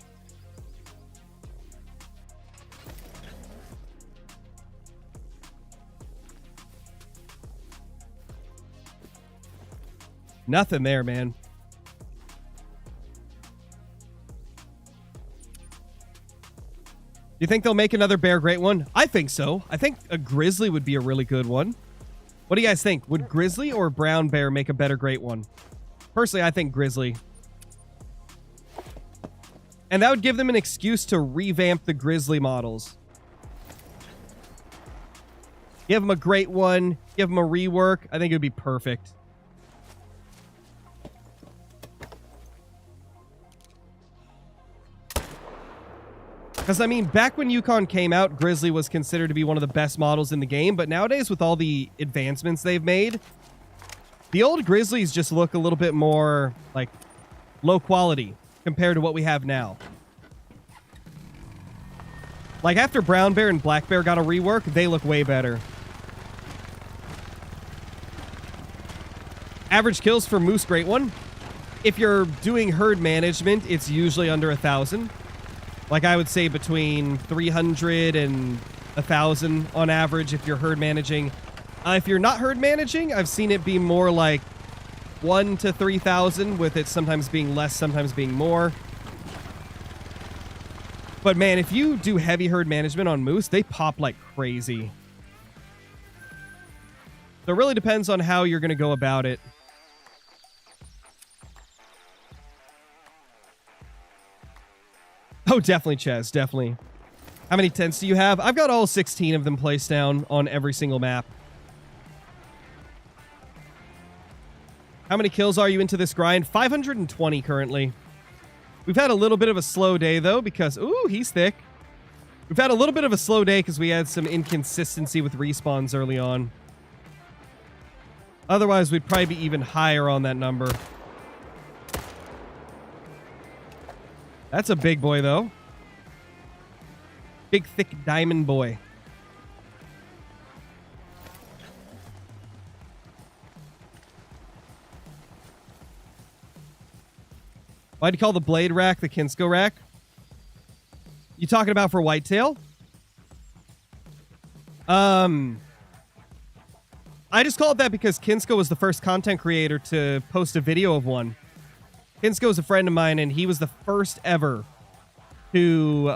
Nothing there, man. Do you think they'll make another bear great one? I think so. I think a grizzly would be a really good one. What do you guys think? Would grizzly or brown bear make a better great one? Personally, I think grizzly. And that would give them an excuse to revamp the grizzly models. Give them a great one. Give them a rework. I think it would be perfect. Because, I mean, back when Yukon came out, Grizzly was considered to be one of the best models in the game. But nowadays, with all the advancements they've made, the old Grizzlies just look a little bit more, like, low quality compared to what we have now. Like, after Brown Bear and Black Bear got a rework, they look way better. Average kills for Moose Great One. If you're doing herd management, it's usually under 1,000. Like, I would say between 300 and 1,000 on average if you're herd managing. If you're not herd managing, I've seen it be more like 1 to 3,000, with it sometimes being less, sometimes being more. But man, if you do heavy herd management on moose, they pop like crazy. So it really depends on how you're going to go about it. Oh, definitely, Chaz, definitely. How many tents do you have? I've got all 16 of them placed down on every single map. How many kills are you into this grind? 520 currently. We've had a little bit of a slow day, though, because... Ooh, he's thick. We've had a little bit of a slow day because we had some inconsistency with respawns early on. Otherwise, we'd probably be even higher on that number. That's a big boy, though. Big, thick diamond boy. Why'd you call the blade rack the Kinsko rack? You talking about for whitetail? I just call it that because Kinsko was the first content creator to post a video of one. Kinsko is a friend of mine, and he was the first ever to,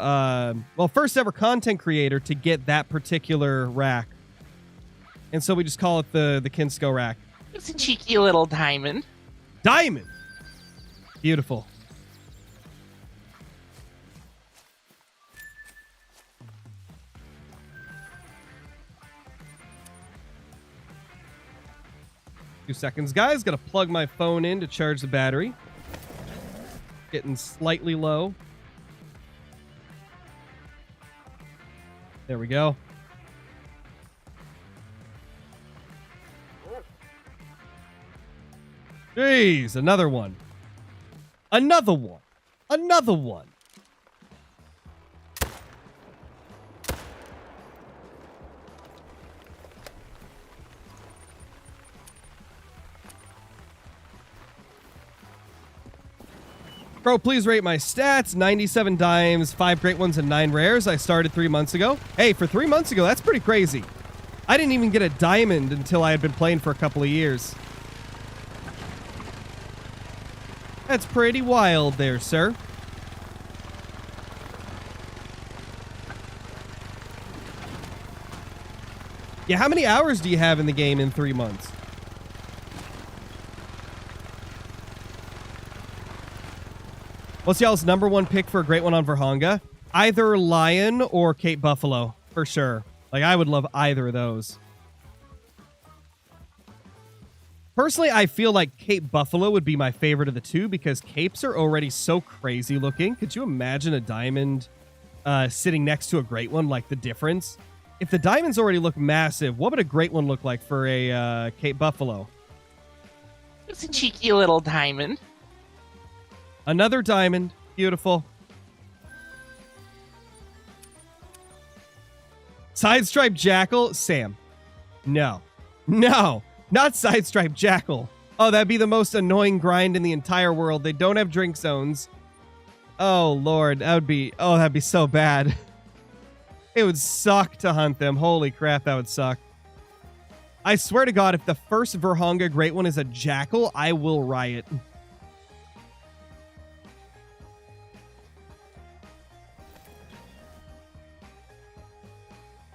first ever content creator to get that particular rack. And so we just call it the Kinsko rack. It's a cheeky little diamond. Diamond! Beautiful. Few seconds, guys. Gotta plug my phone in to charge the battery. Getting slightly low. There we go. Jeez, another one. Another one. Another one. Bro, please rate my stats. 97 dimes, 5 great ones, and 9 rares. I started 3 months ago. Hey, for 3 months ago, that's pretty crazy. I didn't even get a diamond until I had been playing for a couple of years. That's pretty wild there, sir. Yeah, how many hours do you have in the game in 3 months? What's y'all's number one pick for a great one on Verhonga? Either Lion or Cape Buffalo, for sure. Like, I would love either of those. Personally, I feel like Cape Buffalo would be my favorite of the two because capes are already so crazy looking. Could you imagine a diamond sitting next to a great one? Like, the difference? If the diamonds already look massive, what would a great one look like for a Cape Buffalo? It's a cheeky little diamond. Another diamond. Beautiful. Sidestripe Jackal. Sam. No. No. Not Sidestripe Jackal. Oh, that'd be the most annoying grind in the entire world. They don't have drink zones. Oh, Lord. That'd be so bad. It would suck to hunt them. Holy crap, that would suck. I swear to God, if the first Verhonga Great One is a jackal, I will riot.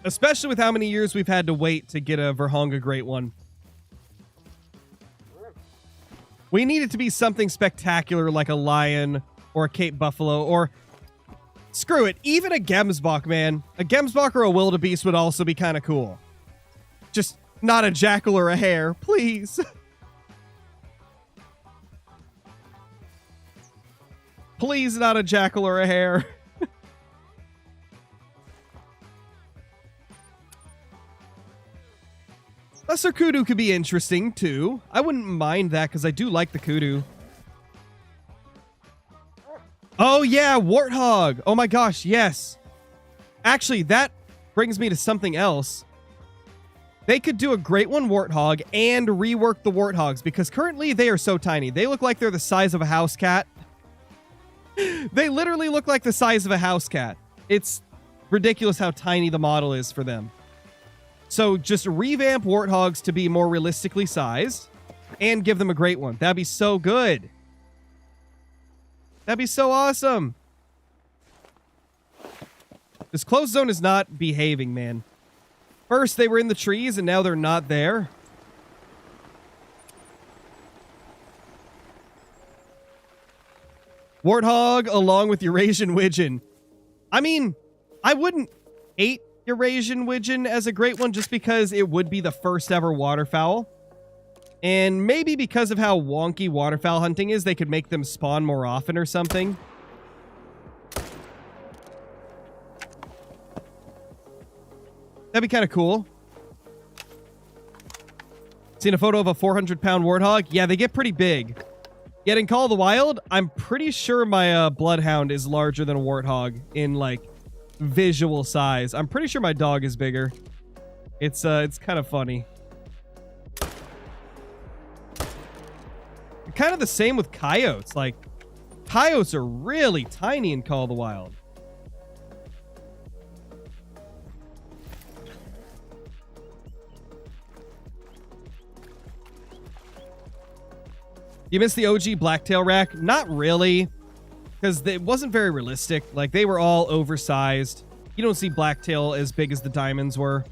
Especially with how many years we've had to wait to get a Verhonga Great One. We need it to be something spectacular like a lion or a Cape Buffalo or... Screw it, even a Gemsbok, man. A Gemsbok or a Wildebeest would also be kind of cool. Just not a jackal or a hare, please. Please, not a jackal or a hare. Lesser kudu could be interesting, too. I wouldn't mind that, because I do like the kudu. Oh, yeah, warthog. Oh, my gosh, yes. Actually, that brings me to something else. They could do a Great One warthog and rework the warthogs, because currently they are so tiny. They look like they're the size of a house cat. They literally look like the size of a house cat. It's ridiculous how tiny the model is for them. So just revamp warthogs to be more realistically sized and give them a Great One. That'd be so good. That'd be so awesome. This closed zone is not behaving, man. First, they were in the trees, and now they're not there. Warthog along with Eurasian Widgeon. I mean, I wouldn't hate Eurasian Widgeon as a Great One just because it would be the first ever waterfowl. And maybe because of how wonky waterfowl hunting is, they could make them spawn more often or something. That'd be kind of cool. Seen a photo of a 400-pound warthog? Yeah, they get pretty big. Yet in Call of the Wild, I'm pretty sure my bloodhound is larger than a warthog in, like, visual size. I'm pretty sure my dog is bigger. It's kind of funny. Kind of the same with coyotes. Like, coyotes are really tiny in Call of the Wild. You missed the OG blacktail rack? Not really, because it wasn't very realistic. Like, they were all oversized. You don't see blacktail as big as the diamonds were.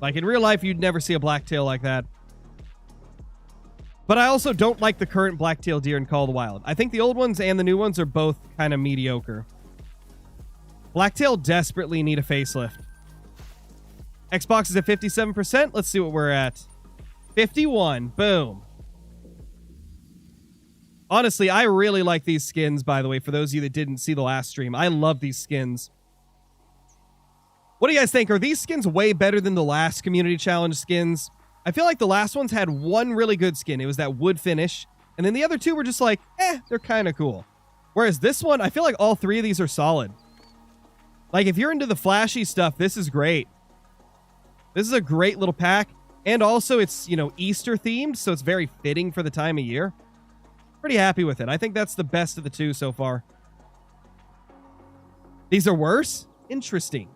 Like, in real life, you'd never see a blacktail like that. But I also don't like the current blacktail deer in Call of the Wild. I think the old ones and the new ones are both kind of mediocre. Blacktail desperately need a facelift. Xbox is at 57%. Let's see what we're at. 51. Boom. Honestly, I really like these skins, by the way, for those of you that didn't see the last stream. I love these skins. What do you guys think? Are these skins way better than the last Community Challenge skins? I feel like the last ones had one really good skin. It was that wood finish. And then the other two were just like, they're kind of cool. Whereas this one, I feel like all three of these are solid. Like, if you're into the flashy stuff, this is great. This is a great little pack. And also, it's, you know, Easter themed, so it's very fitting for the time of year. Pretty happy with it. I think that's the best of the two so far. These are worse? Interesting.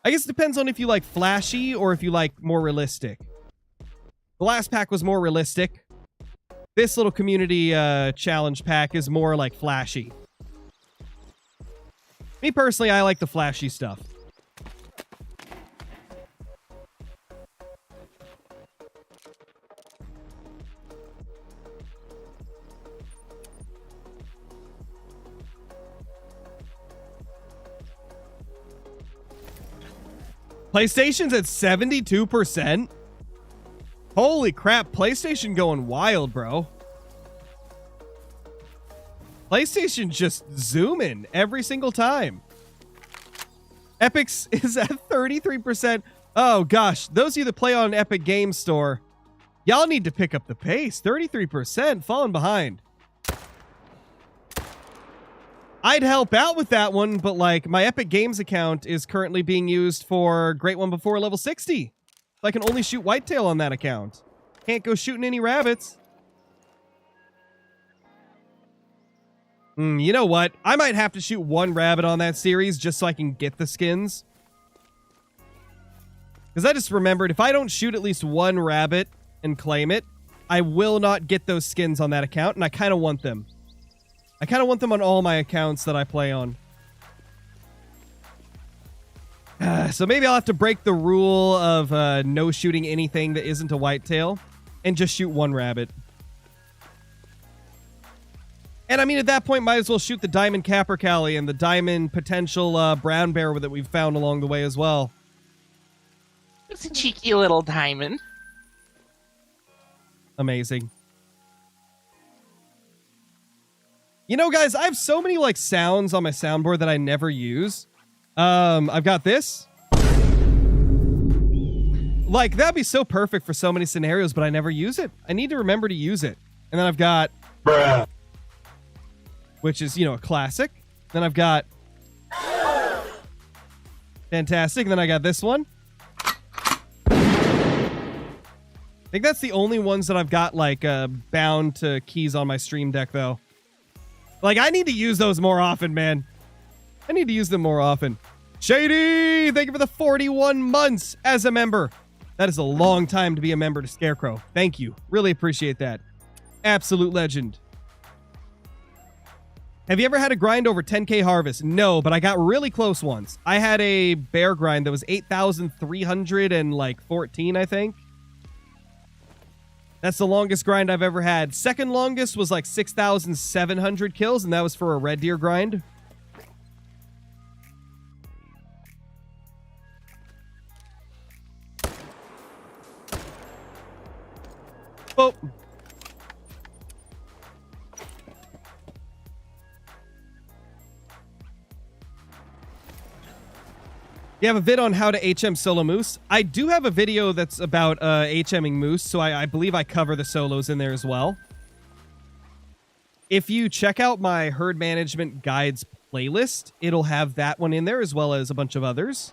I guess it depends on if you like flashy or if you like more realistic. The last pack was more realistic. This little community challenge pack is more like flashy. Me personally, I like the flashy stuff. PlayStation's at 72%? Holy crap, PlayStation going wild, bro. PlayStation just zooming every single time. Epic's is at 33%. Oh gosh, those of you that play on Epic Games Store, y'all need to pick up the pace. 33%, falling behind. I'd help out with that one, but like my Epic Games account is currently being used for Great One Before level 60. I can only shoot whitetail on that account. Can't go shooting any rabbits. You know what? I might have to shoot one rabbit on that series just so I can get the skins. Because I just remembered, if I don't shoot at least one rabbit and claim it, I will not get those skins on that account, and I kind of want them. I kind of want them on all my accounts that I play on. So maybe I'll have to break the rule of no shooting anything that isn't a whitetail and just shoot one rabbit. And I mean, at that point, might as well shoot the diamond capercaillie and the diamond potential brown bear that we've found along the way as well. It's a cheeky little diamond. Amazing. You know, guys, I have so many like sounds on my soundboard that I never use. I've got this. Like, that'd be so perfect for so many scenarios, but I never use it. I need to remember to use it. And then I've got... Bruh. Which is, you know, a classic. Then I've got... Fantastic. And then I got this one. I think that's the only ones that I've got, like, bound to keys on my Stream Deck, though. Like, I need to use those more often, man. I need to use them more often. Shady! Thank you for the 41 months as a member. That is a long time to be a member to Scarecrow. Thank you. Really appreciate that. Absolute legend. Have you ever had a grind over 10k harvest? No, but I got really close once. I had a bear grind that was 8,314, I think. That's the longest grind I've ever had. Second longest was like 6,700 kills, and that was for a red deer grind. Oh. You have a vid on how to HM solo moose? I do have a video that's about HMing moose, so I believe I cover the solos in there as well. If you check out my herd management guides playlist, it'll have that one in there as well as a bunch of others.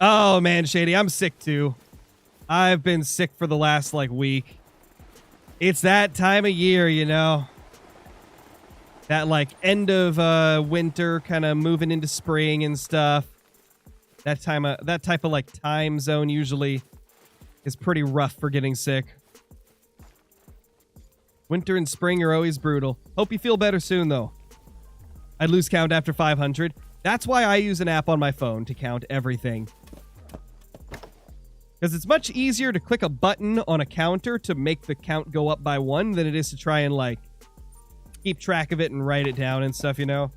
Oh man, Shady, I'm sick too. I've been sick for the last like week. It's that time of year, you know. That like end of winter, kind of moving into spring and stuff. That type of like time zone usually is pretty rough for getting sick. Winter and spring are always brutal. Hope you feel better soon though. I'd lose count after 500. That's why I use an app on my phone to count everything. Because it's much easier to click a button on a counter to make the count go up by 1 than it is to try and like keep track of it and write it down and stuff, you know?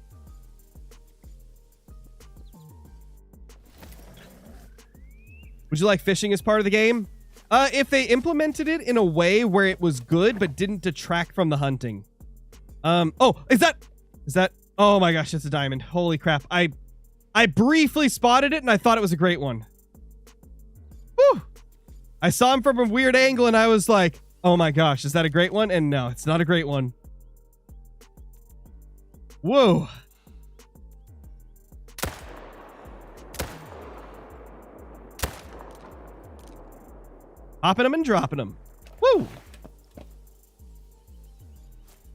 Would you like fishing as part of the game? If they implemented it in a way where it was good but didn't detract from the hunting. Oh, is that... Oh my gosh, that's a diamond. Holy crap. I briefly spotted it and I thought it was a great one. Whew. I saw him from a weird angle and I was like, oh my gosh, is that a great one? And no, it's not a great one. Whoa. Popping them and dropping them. Woo.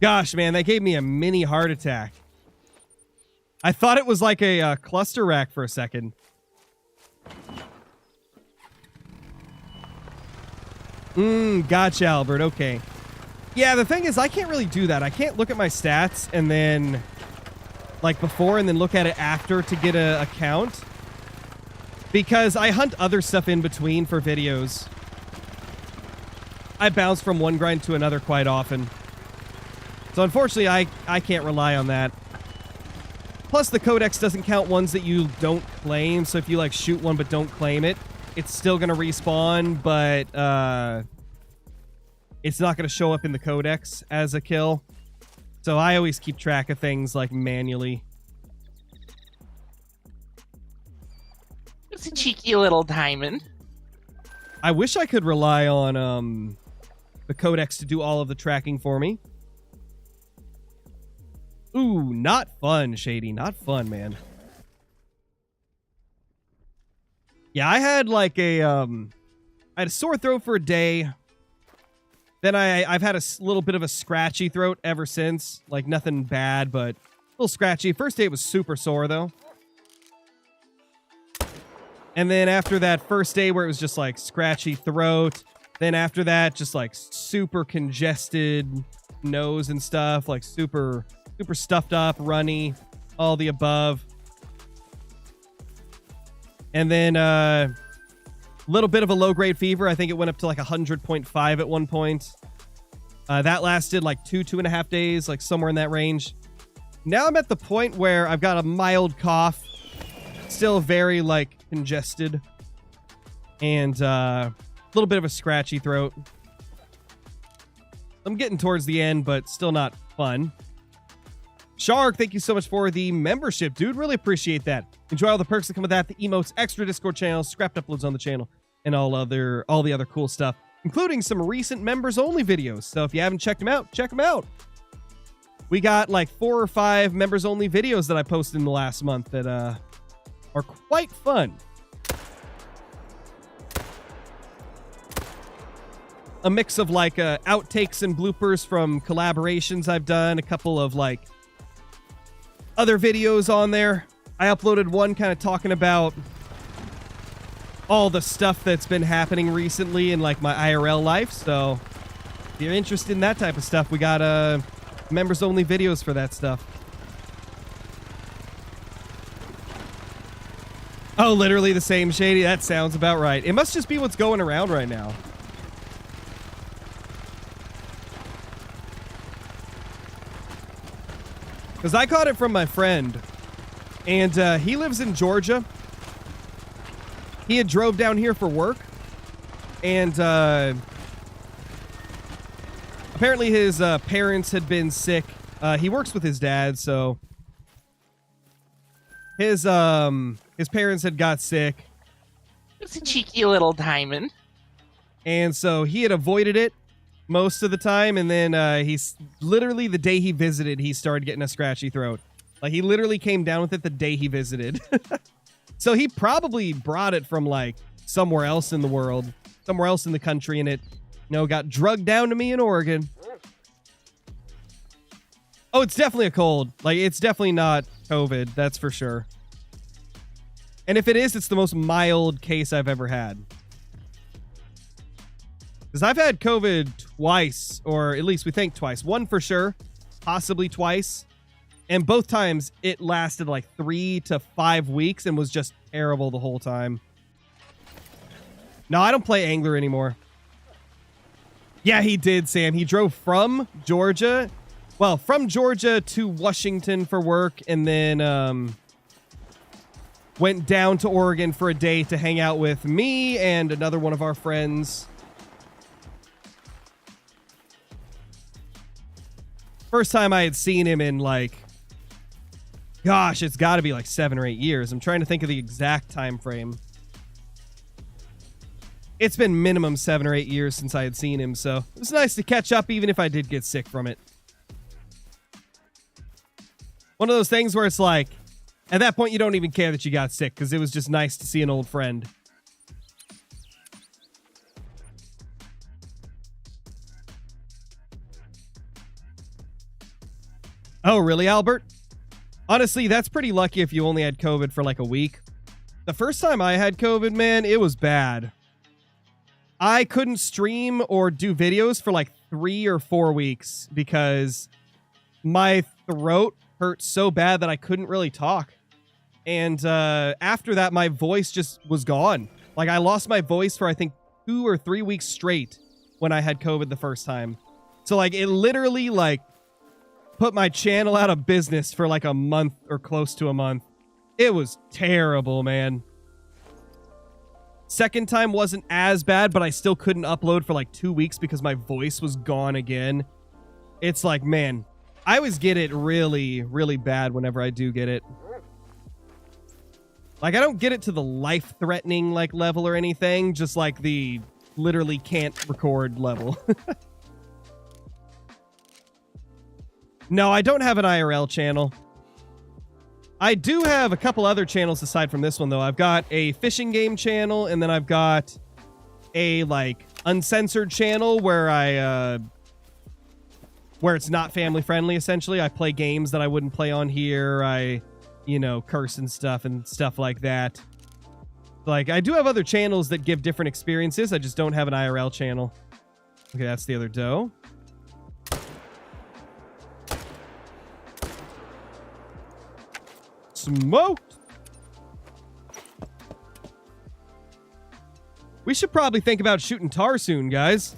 Gosh, man, that gave me a mini heart attack. I thought it was like a cluster rack for a second. Gotcha, Albert. Okay. Yeah, the thing is, I can't really do that. I can't look at my stats and then... like before and then look at it after to get a count. Because I hunt other stuff in between for videos. I bounce from one grind to another quite often. So unfortunately, I can't rely on that. Plus, the codex doesn't count ones that you don't claim. So if you like shoot one but don't claim it, it's still going to respawn, but it's not going to show up in the codex as a kill. So I always keep track of things like manually. It's a cheeky little diamond. I wish I could rely on the codex to do all of the tracking for me. Ooh, not fun, Shady. Not fun, man. Yeah, I had like a I had a sore throat for a day. Then I've had a little bit of a scratchy throat ever since. Like nothing bad, but a little scratchy. First day it was super sore though. And then after that first day where it was just like scratchy throat, then after that, just like super congested nose and stuff, like super stuffed up, runny, all the above. And then a little bit of a low grade fever. I think it went up to like 100.5 at one point. That lasted like 2.5 days, like somewhere in that range. Now I'm at the point where I've got a mild cough, still very like congested, and a little bit of a scratchy throat. I'm getting towards the end, but still not fun. Shark, thank you so much for the membership, dude. Really appreciate that. Enjoy all the perks that come with that, the emotes, extra Discord channels, scrapped uploads on the channel, and all the other cool stuff, including some recent members only videos. So if you haven't checked them out, check them out. We got like 4 or 5 members only videos that I posted in the last month that are quite fun. A mix of like outtakes and bloopers from collaborations I've done, a couple of like other videos on there. I uploaded one kind of talking about all the stuff that's been happening recently in like my IRL life. So if you're interested in that type of stuff, we got members only videos for that stuff. Oh, literally the same, Shady. That sounds about right. It must just be what's going around right now. Because I caught it from my friend, and he lives in Georgia. He had drove down here for work, and apparently his parents had been sick. He works with his dad, so his parents had got sick. It's a cheeky little diamond. And so he had avoided it most of the time, and then he's literally the day he visited, he started getting a scratchy throat. Like he literally came down with it the day he visited. So he probably brought it from like somewhere else in the world, somewhere else in the country, and it, you know, got drugged down to me in Oregon. Oh, it's definitely a cold. Like it's definitely not COVID, that's for sure. And if it is, it's the most mild case I've ever had. Because I've had COVID twice, or at least we think twice. One for sure, possibly twice. And both times it lasted like 3 to 5 weeks and was just terrible the whole time. No, I don't play Angler anymore. Yeah, he did, Sam. He drove from Georgia. Well, from Georgia to Washington for work, and then went down to Oregon for a day to hang out with me and another one of our friends. First time I had seen him in like, gosh, it's got to be like 7 or 8 years. I'm trying to think of the exact time frame. It's been minimum 7 or 8 years since I had seen him, so it was nice to catch up even if I did get sick from it. One of those things where it's like, at that point you don't even care that you got sick because it was just nice to see an old friend. Oh, really, Albert? Honestly, that's pretty lucky if you only had COVID for like a week. The first time I had COVID, man, it was bad. I couldn't stream or do videos for like 3 or 4 weeks because my throat hurt so bad that I couldn't really talk. And after that, my voice just was gone. Like I lost my voice for I think 2 or 3 weeks straight when I had COVID the first time. So like it literally like put my channel out of business for like a month or close to a month. It was terrible, man. Second time wasn't as bad, but I still couldn't upload for like 2 weeks because my voice was gone again. It's like, man, I always get it really, really bad whenever I do get it. Like, I don't get it to the life-threatening like level or anything, just like the literally can't record level. No, I don't have an IRL channel. I do have a couple other channels aside from this one, though. I've got a fishing game channel, and then I've got a, like, uncensored channel where where it's not family-friendly, essentially. I play games that I wouldn't play on here. I, you know, curse and stuff like that. Like, I do have other channels that give different experiences. I just don't have an IRL channel. Okay, that's the other doe. Smoked. We should probably think about shooting tar soon, guys.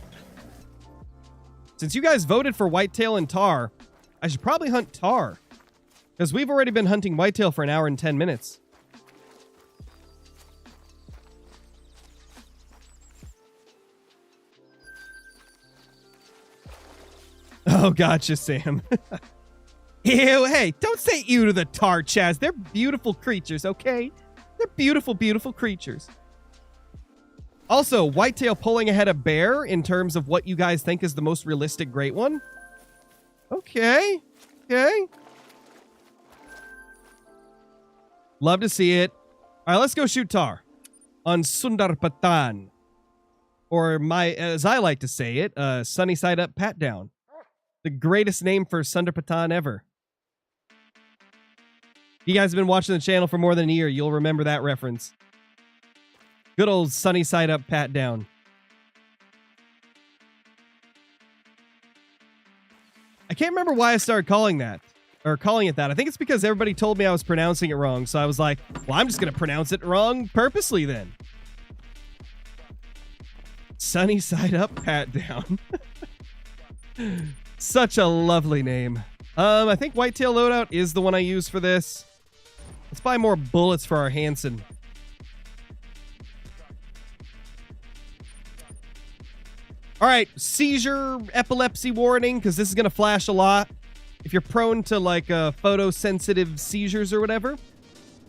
Since you guys voted for whitetail and tar, I should probably hunt tar. Because we've already been hunting whitetail for an hour and 10 minutes. Oh, gotcha, Sam. Ew, hey, don't say ew to the tar, Chaz. They're beautiful creatures, okay? They're beautiful, beautiful creatures. Also, whitetail pulling ahead of bear in terms of what you guys think is the most realistic great one. Okay. Okay. Love to see it. All right, let's go shoot tar on Sundarpatan. Or as I like to say it, sunny side up, pat down. The greatest name for Sundarpatan ever. You guys have been watching the channel for more than a year. You'll remember that reference. Good old sunny side up, pat down. I can't remember why I started calling it that. I think it's because everybody told me I was pronouncing it wrong. So I was like, well, I'm just going to pronounce it wrong purposely then. Sunny side up, pat down. Such a lovely name. I think whitetail loadout is the one I use for this. Let's buy more bullets for our Hansen. All right, seizure epilepsy warning, because this is going to flash a lot. If you're prone to like photosensitive seizures or whatever,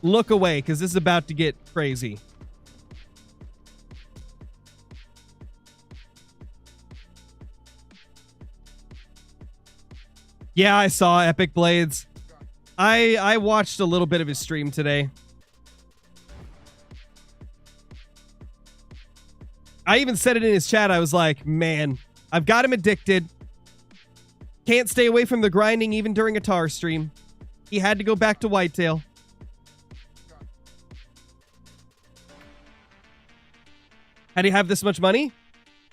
look away, because this is about to get crazy. Yeah, I saw Epic Blades. I watched a little bit of his stream today. I even said it in his chat. I was like, man, I've got him addicted. Can't stay away from the grinding even during a tar stream. He had to go back to whitetail. How do you have this much money?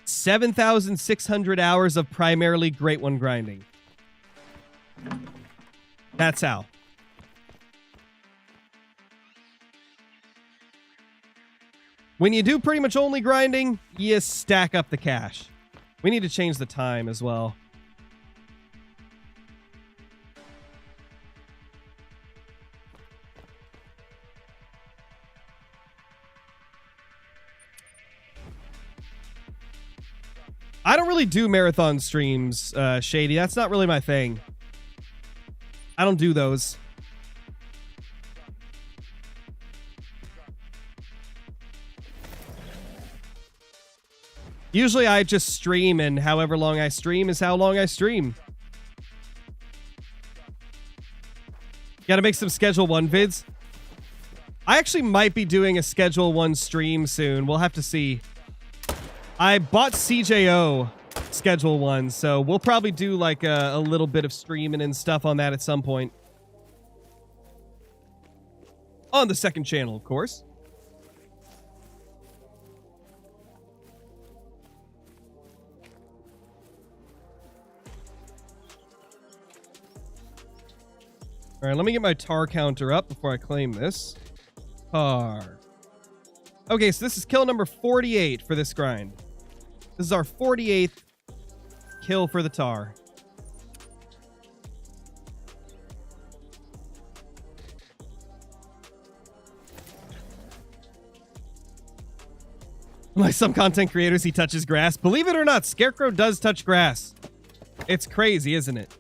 7,600 hours of primarily Great One grinding. That's how. When you do pretty much only grinding, you stack up the cash. We need to change the time as well. I don't really do marathon streams, Shady. That's not really my thing. I don't do those. Usually I just stream, and however long I stream is how long I stream. Gotta make some Schedule 1 vids. I actually might be doing a Schedule 1 stream soon. We'll have to see. I bought CJO Schedule 1, so we'll probably do like a little bit of streaming and stuff on that at some point. On the second channel, of course. All right, let me get my tar counter up before I claim this. Tar. Okay, so this is kill number 48 for this grind. This is our 48th kill for the tar. Like some content creators, he touches grass. Believe it or not, Scarecrow does touch grass. It's crazy, isn't it?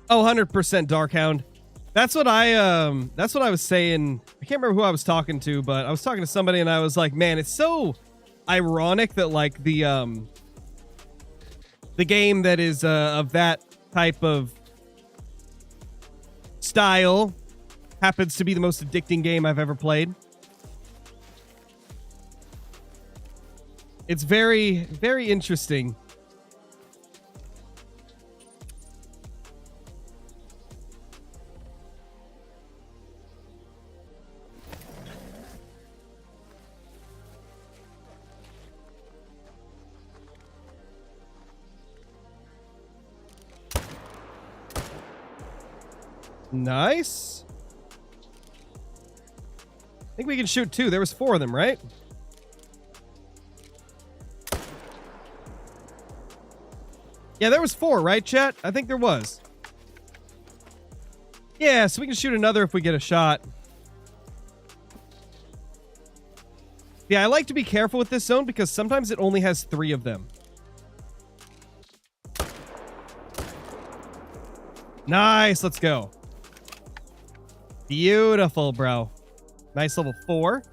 Oh, 100% Darkhound. That's what I was saying. I can't remember who I was talking to, but I was talking to somebody and I was like, man, it's so ironic that like the game that is of that type of style happens to be the most addicting game I've ever played. It's very, very interesting. Nice. I think we can shoot 2. There was 4 of them, right? Yeah, there was 4, right, chat? I think there was. Yeah, so we can shoot another if we get a shot. Yeah, I like to be careful with this zone because sometimes it only has 3 of them. Nice, let's go. Beautiful, bro. Nice level 4.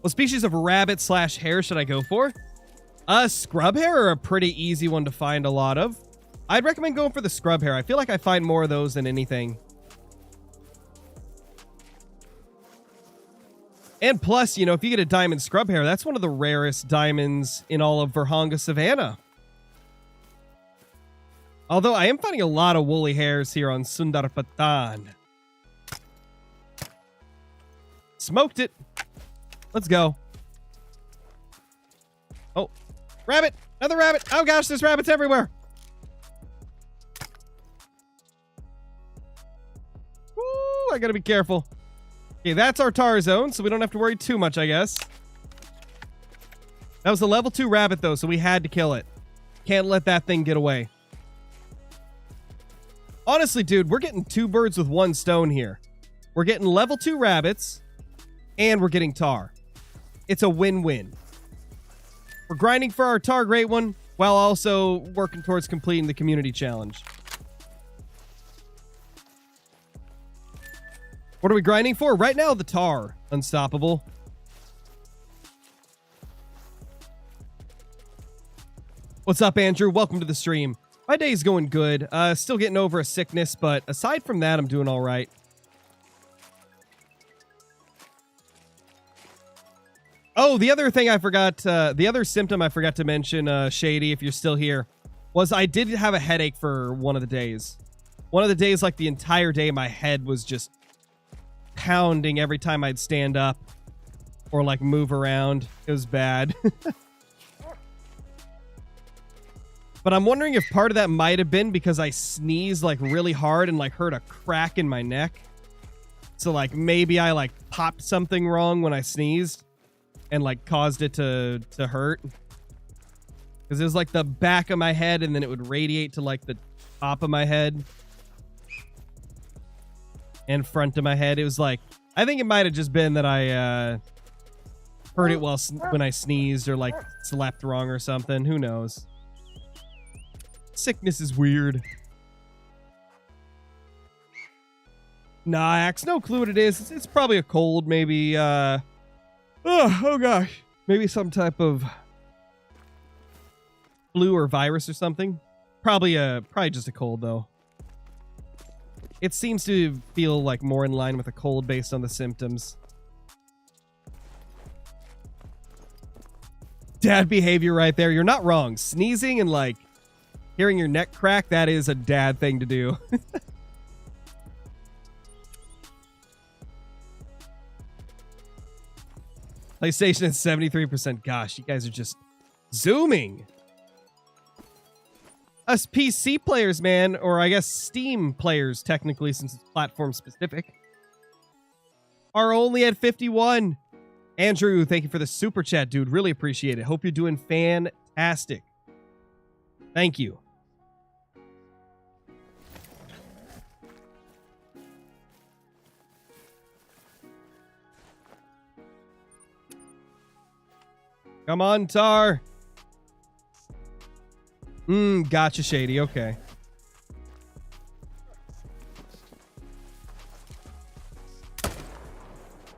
What species of rabbit / hare should I go for? Scrub hare are a pretty easy one to find a lot of. I'd recommend going for the scrub hare. I feel like I find more of those than anything. And plus, you know, if you get a diamond scrub hare, that's one of the rarest diamonds in all of Virhonga Savannah. Although I am finding a lot of woolly hares here on Sundarpatan. Smoked it. Let's go. Oh, rabbit! Another rabbit! Oh gosh, there's rabbits everywhere! Woo, I gotta be careful. Okay, that's our tar zone, so we don't have to worry too much, I guess. That was a level 2 rabbit, though, so we had to kill it. Can't let that thing get away. Honestly, dude, we're getting 2 birds with 1 stone here. We're getting level 2 rabbits, and we're getting tar. It's a win-win. We're grinding for our tar, great one, while also working towards completing the community challenge. What are we grinding for? Right now, the tar. Unstoppable. What's up, Andrew? Welcome to the stream. My day's going good. Still getting over a sickness, but aside from that, I'm doing all right. Oh, the other thing I forgot, the other symptom I forgot to mention, Shady, if you're still here, was I did have a headache for one of the days. One of the days, like the entire day, my head was just pounding every time I'd stand up or like move around. It was bad. But I'm wondering if part of that might have been because I sneezed like really hard and like heard a crack in my neck. So like maybe I like popped something wrong when I sneezed and like caused it to hurt. Because it was like the back of my head and then it would radiate to like the top of my head and front of my head. It was like, I think it might have just been that I heard it when I sneezed or like slept wrong or something. Who knows? Sickness is weird. Nah, Axe, no clue what it is. It's probably a cold, maybe, oh gosh. Maybe some type of flu or virus or something. Probably just a cold, though. It seems to feel like more in line with a cold based on the symptoms. Dad behavior right there. You're not wrong. Sneezing and like hearing your neck crack, that is a dad thing to do. PlayStation at 73%. Gosh, you guys are just zooming. Us PC players, man, or I guess Steam players, technically, since it's platform specific, are only at 51. Andrew, thank you for the super chat, dude. Really appreciate it. Hope you're doing fantastic. Thank you. Come on, Tar. Gotcha, Shady. Okay.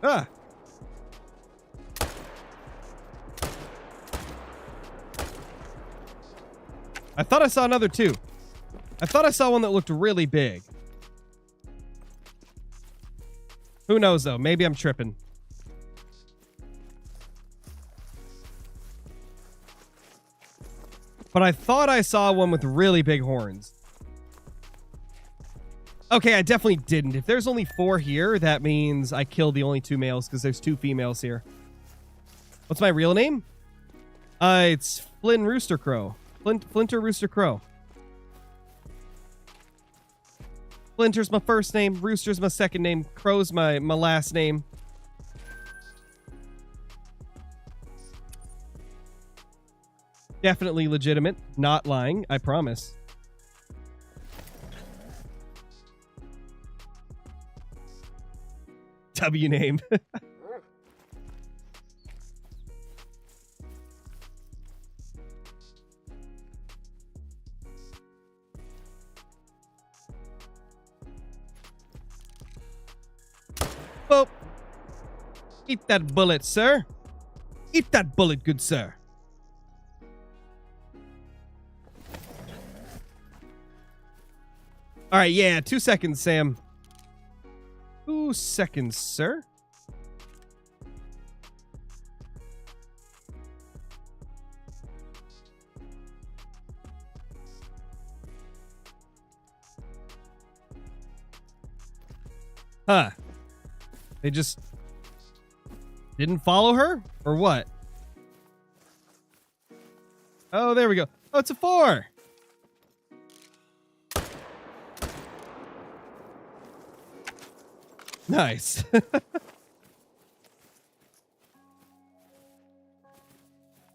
Ah. I thought I saw another two. I thought I saw one that looked really big. Who knows, though? Maybe I'm tripping. But I thought I saw one with really big horns. Okay, I definitely didn't. If there's only 4 here, that means I killed the only 2 males because there's 2 females here. What's my real name? It's Flynn Rooster Crow. Flinter Rooster Crow. Flinter's my first name. Rooster's my second name. Crow's my last name. Definitely legitimate. Not lying. I promise. W name. Oh. Eat that bullet, sir. Eat that bullet, good sir. All right, yeah, 2 seconds, Sam. 2 seconds, sir. Huh. They just didn't follow her? Or what? Oh, there we go. Oh, it's a 4. Nice.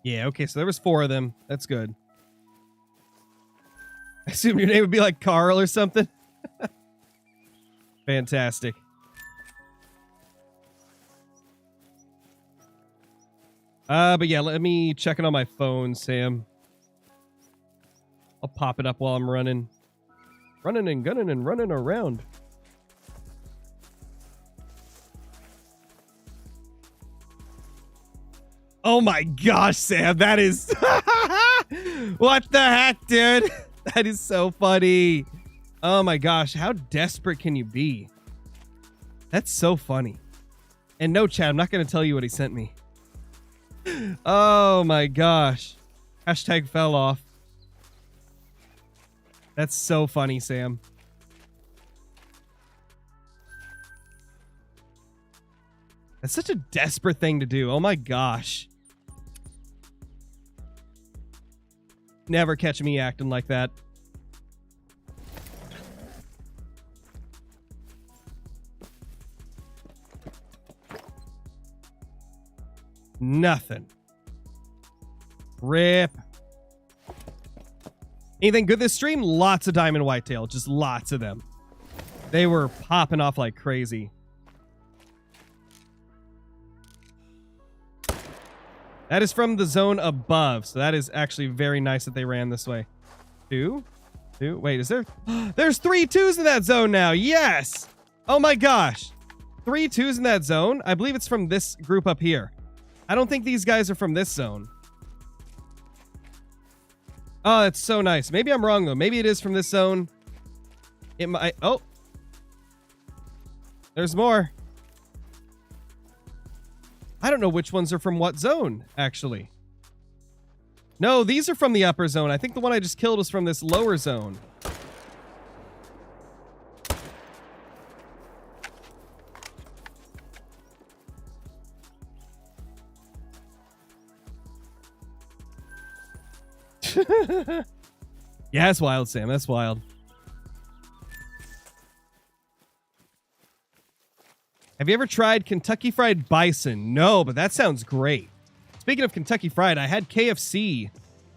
Yeah, okay, so there was 4 of them. That's good. I assume your name would be like Carl or something. Fantastic. But yeah, let me check it on my phone, Sam. I'll pop it up while I'm running. Running and gunning and running around. Oh my gosh, Sam, that is... What the heck, dude? That is so funny. Oh my gosh, how desperate can you be? That's so funny. And no, Chad, I'm not going to tell you what he sent me. Oh my gosh. Hashtag fell off. That's so funny, Sam. That's such a desperate thing to do. Oh my gosh. Never catch me acting like that. Nothing. Rip. Anything good this stream? Lots of diamond whitetail. Just lots of them. They were popping off like crazy. That is from the zone above. So that is actually very nice that they ran this way. 2? Wait, is there... There's 3 2s in that zone now. Yes. Oh my gosh. 3 2s in that zone. I believe it's from this group up here. I don't think these guys are from this zone. Oh, that's so nice. Maybe I'm wrong, though. Maybe it is from this zone. It might... Oh. There's more. I don't know which ones are from what zone, actually. No, these are from the upper zone. I think the one I just killed was from this lower zone. Yeah, that's wild, Sam. That's wild. Have you ever tried Kentucky Fried Bison? No, but that sounds great. Speaking of Kentucky Fried, I had KFC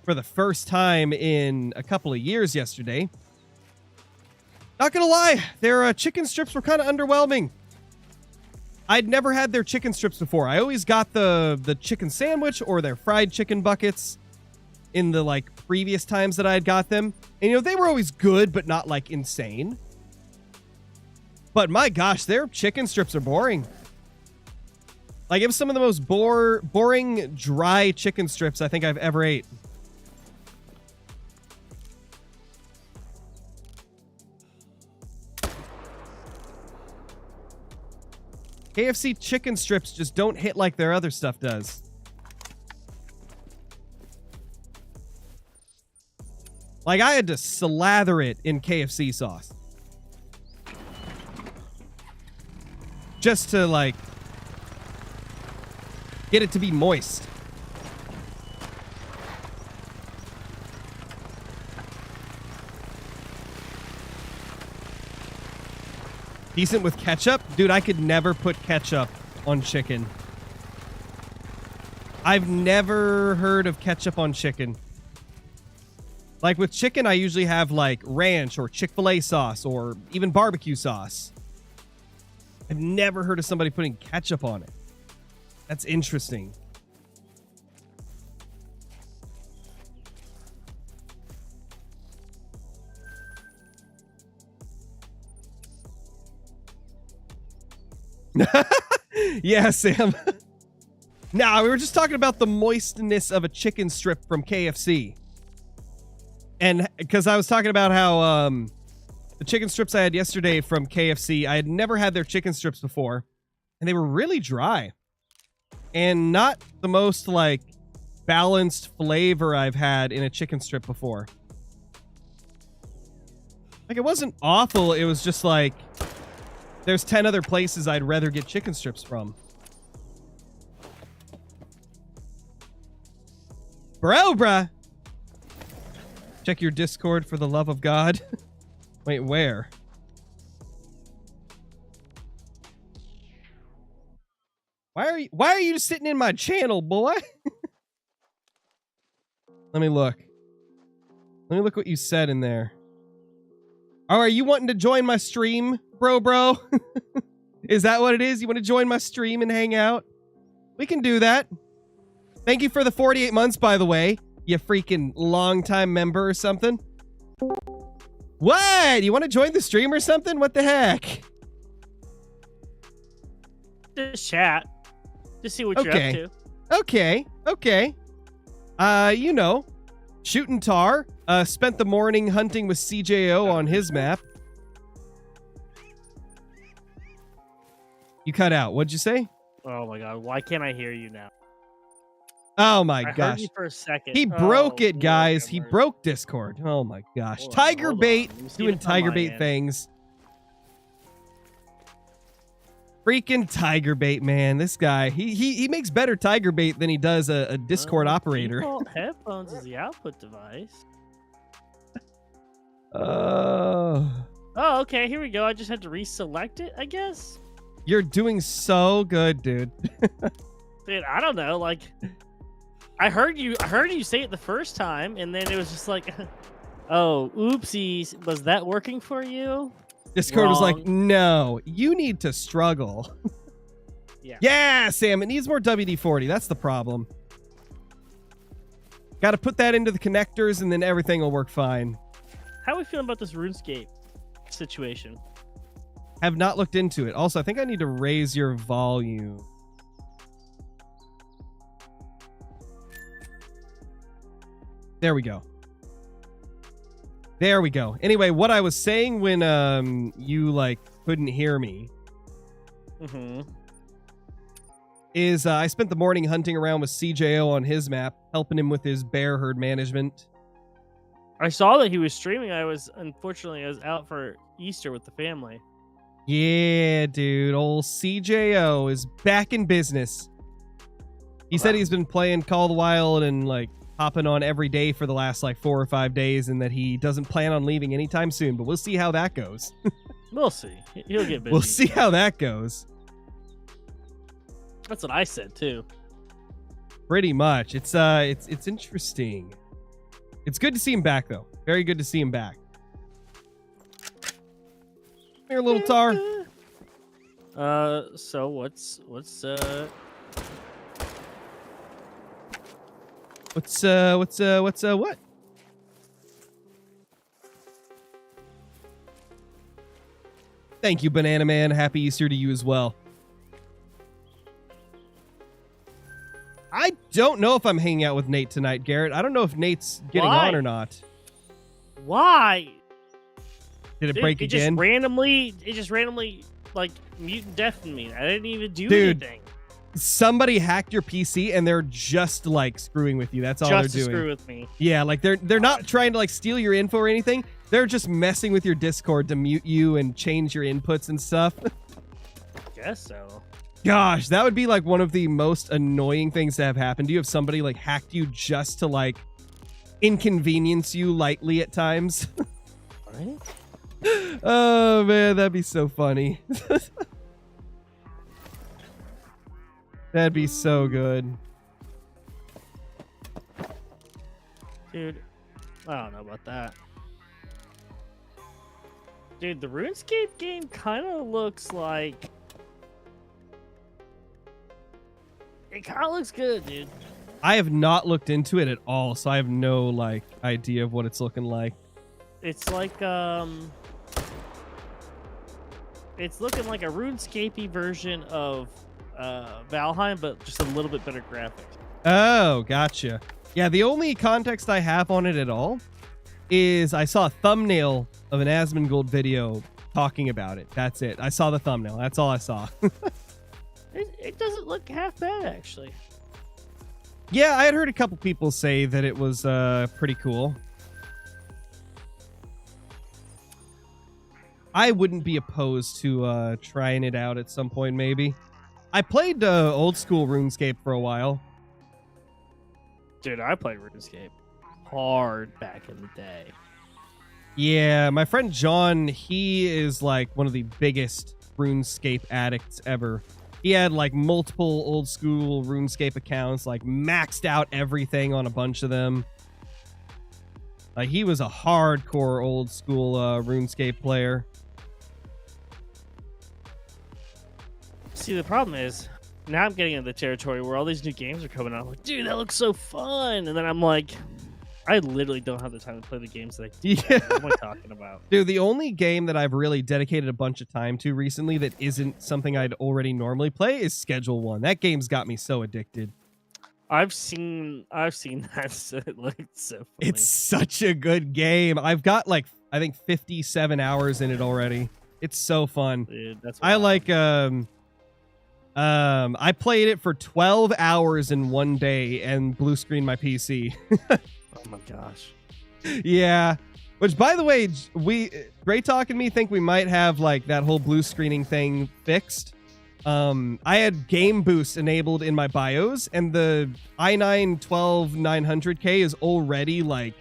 for the first time in a couple of years yesterday. Not gonna lie, their chicken strips were kind of underwhelming. I'd never had their chicken strips before. I always got the chicken sandwich or their fried chicken buckets in the like previous times that I had got them. And you know, they were always good, but not like insane. But my gosh, their chicken strips are boring. Like, it was some of the most boring, dry chicken strips I think I've ever ate. KFC chicken strips just don't hit like their other stuff does. Like, I had to slather it in KFC sauce. Just to, like, get it to be moist. Decent with ketchup? Dude, I could never put ketchup on chicken. I've never heard of ketchup on chicken. Like with chicken, I usually have like ranch or Chick-fil-A sauce or even barbecue sauce. I've never heard of somebody putting ketchup on it. That's interesting. Yeah, Sam. Nah, we were just talking about the moistness of a chicken strip from KFC. And because I was talking about how the chicken strips I had yesterday from KFC, I had never had their chicken strips before. And they were really dry. And not the most, like, balanced flavor I've had in a chicken strip before. Like, it wasn't awful. It was just like, there's 10 other places I'd rather get chicken strips from. Bruh. Check your Discord for the love of God. Wait, where? Why are you sitting in my channel, boy? Let me look. Let me look what you said in there. Oh, are you wanting to join my stream, bro? Is that what it is? You want to join my stream and hang out? We can do that. Thank you for the 48 months, by the way. You freaking long-time member or something. What? You want to join the stream or something? What the heck? Just chat. Just see what you're up to. Okay. You know, shooting tar. Spent the morning hunting with CJO on his map. You cut out. What'd you say? Oh my god, why can't I hear you now? Oh my I gosh. heard you for a second. He broke it, guys. He broke Discord. Oh my gosh. Tiger bait doing tiger bait things. Freaking tiger bait, man. This guy, he makes better tiger bait than he does a Discord operator. Default headphones is the output device. Oh, okay, here we go. I just had to reselect it, I guess. You're doing so good, dude. Dude, I don't know, like I heard you say it the first time, and then it was just like, oh, oopsies. Was that working for you? Discord was like, no, you need to struggle. Yeah, Sam, it needs more WD-40. That's the problem. Got to put that into the connectors, and then everything will work fine. How are we feeling about this RuneScape situation? Have not looked into it. Also, I think I need to raise your volume. There we go. There we go. Anyway, what I was saying when you like couldn't hear me is I spent the morning hunting around with CJO on his map, helping him with his bear herd management. I saw that he was streaming. Unfortunately, I was out for Easter with the family. Yeah, dude. Old CJO is back in business. He said he's been playing Call of the Wild and like hopping on every day for the last like 4 or 5 days, and that he doesn't plan on leaving anytime soon, but we'll see how that goes. We'll see. He'll get busy. We'll see how that goes. That's what I said too. Pretty much. It's interesting. It's good to see him back though. Very good to see him back. Come here, little tar. So what's what? Thank you, Banana Man. Happy Easter to you as well. I don't know if I'm hanging out with Nate tonight, Garrett. I don't know if Nate's getting on or not. Why? Did it break again? It just randomly like mutant deafened me. I didn't even do Dude, anything. Somebody hacked your PC and they're just like screwing with you. That's all Just they're to doing. screw with me. Yeah, like they're not trying to like steal your info or anything. They're just messing with your Discord to mute you and change your inputs and stuff. Guess so. Gosh, that would be like one of the most annoying things to have happened to you if somebody like hacked you just to like inconvenience you lightly at times. Right? Oh man, that'd be so funny. That'd be so good. Dude, I don't know about that. Dude, the RuneScape game kind of looks like... It kind of looks good, dude. I have not looked into it at all, so I have no like idea of what it's looking like. It's like, it's looking like a RuneScape-y version of Valheim, but just a little bit better graphics. Oh, gotcha. Yeah, the only context I have on it at all is I saw a thumbnail of an Asmongold video talking about it. That's it. I saw the thumbnail. That's all I saw. It doesn't look half bad, actually. Yeah, I had heard a couple people say that it was pretty cool. I wouldn't be opposed to trying it out at some point, maybe. I played old school RuneScape for a while. Dude, I played RuneScape hard back in the day. Yeah, my friend John, he is like one of the biggest RuneScape addicts ever. He had like multiple old school RuneScape accounts, like maxed out everything on a bunch of them. Like he was a hardcore old school RuneScape player. See, the problem is, now I'm getting into the territory where all these new games are coming out. I'm like, dude, that looks so fun. And then I'm like, I literally don't have the time to play the games that I do. Yeah. What am I talking about? Dude, the only game that I've really dedicated a bunch of time to recently that isn't something I'd already normally play is Schedule 1. That game's got me so addicted. I've seen that. So it looks so funny. It's such a good game. I've got like, I think 57 hours in it already. It's so fun. Dude, that's I wild. like, I played it for 12 hours in one day and blue screened my PC. Oh my gosh. Yeah. Which, by the way, Great Talk and me think we might have like that whole blue screening thing fixed. I had Game Boost enabled in my BIOS, and the i9-12900K is already like,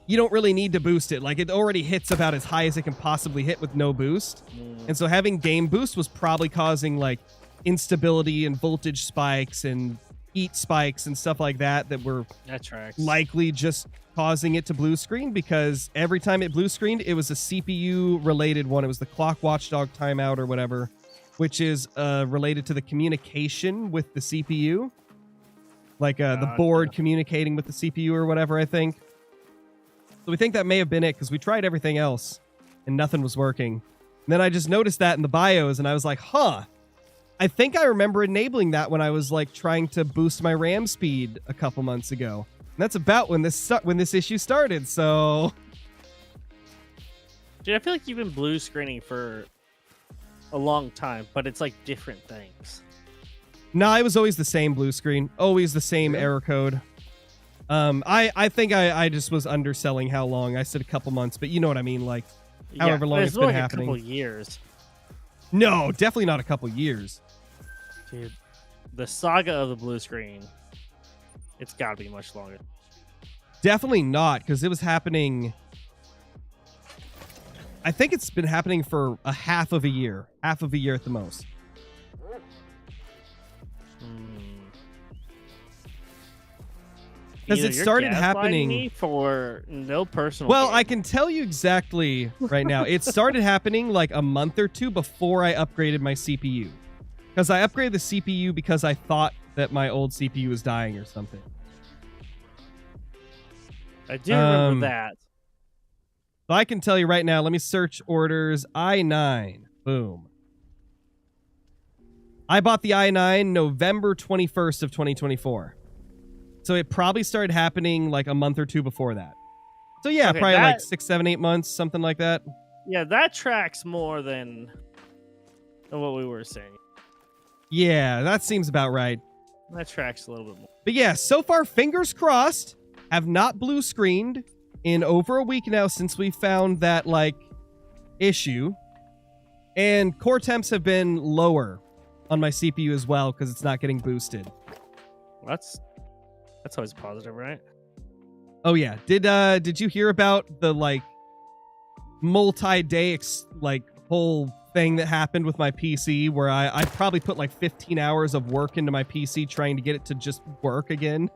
you don't really need to boost it. Like it already hits about as high as it can possibly hit with no boost. And so having Game Boost was probably causing like instability and voltage spikes and heat spikes and stuff like that were That tracks. likely just causing it to blue screen, because every time it blue screened, it was a CPU related one. It was the clock watchdog timeout or whatever, which is related to the communication with the CPU, like the board communicating with the CPU or whatever, I think. So we think that may have been it, because we tried everything else and nothing was working. And then I just noticed that in the BIOS and I was like, huh, I think I remember enabling that when I was like trying to boost my RAM speed a couple months ago. And that's about when this issue started. So, Dude, I feel like you've been blue screening for a long time, but it's like different things. no, it was always the same blue screen, always the same error code. I think I just was underselling how long. I said a couple months, but you know what I mean, like however long it's been like happening. A couple years. No, definitely not a couple years. Dude, the saga of the blue screen, it's got to be much longer. Definitely not, because it was happening. I think it's been happening for a half of a year at the most. Because it started happening me for no personal Well, gain. I can tell you exactly right now. It started happening like a month or two before I upgraded my CPU. Because I upgraded the CPU because I thought that my old CPU was dying or something. I do remember that. So I can tell you right now, let me search orders i9. Boom. I bought the i9 November 21st of 2024. So it probably started happening like a month or two before that. So yeah, Okay, probably like 6, 7, 8 months, something like that. Yeah, that tracks more than than what we were saying. Yeah, that seems about right. That tracks a little bit more. But yeah, so far, fingers crossed, have not blue screened in over a week now since we found that, like, issue. And core temps have been lower on my CPU as well because it's not getting boosted. Well, that's always positive, right? Oh yeah, did you hear about the like multi-day like whole thing that happened with my PC where I probably put like 15 hours of work into my PC trying to get it to just work again?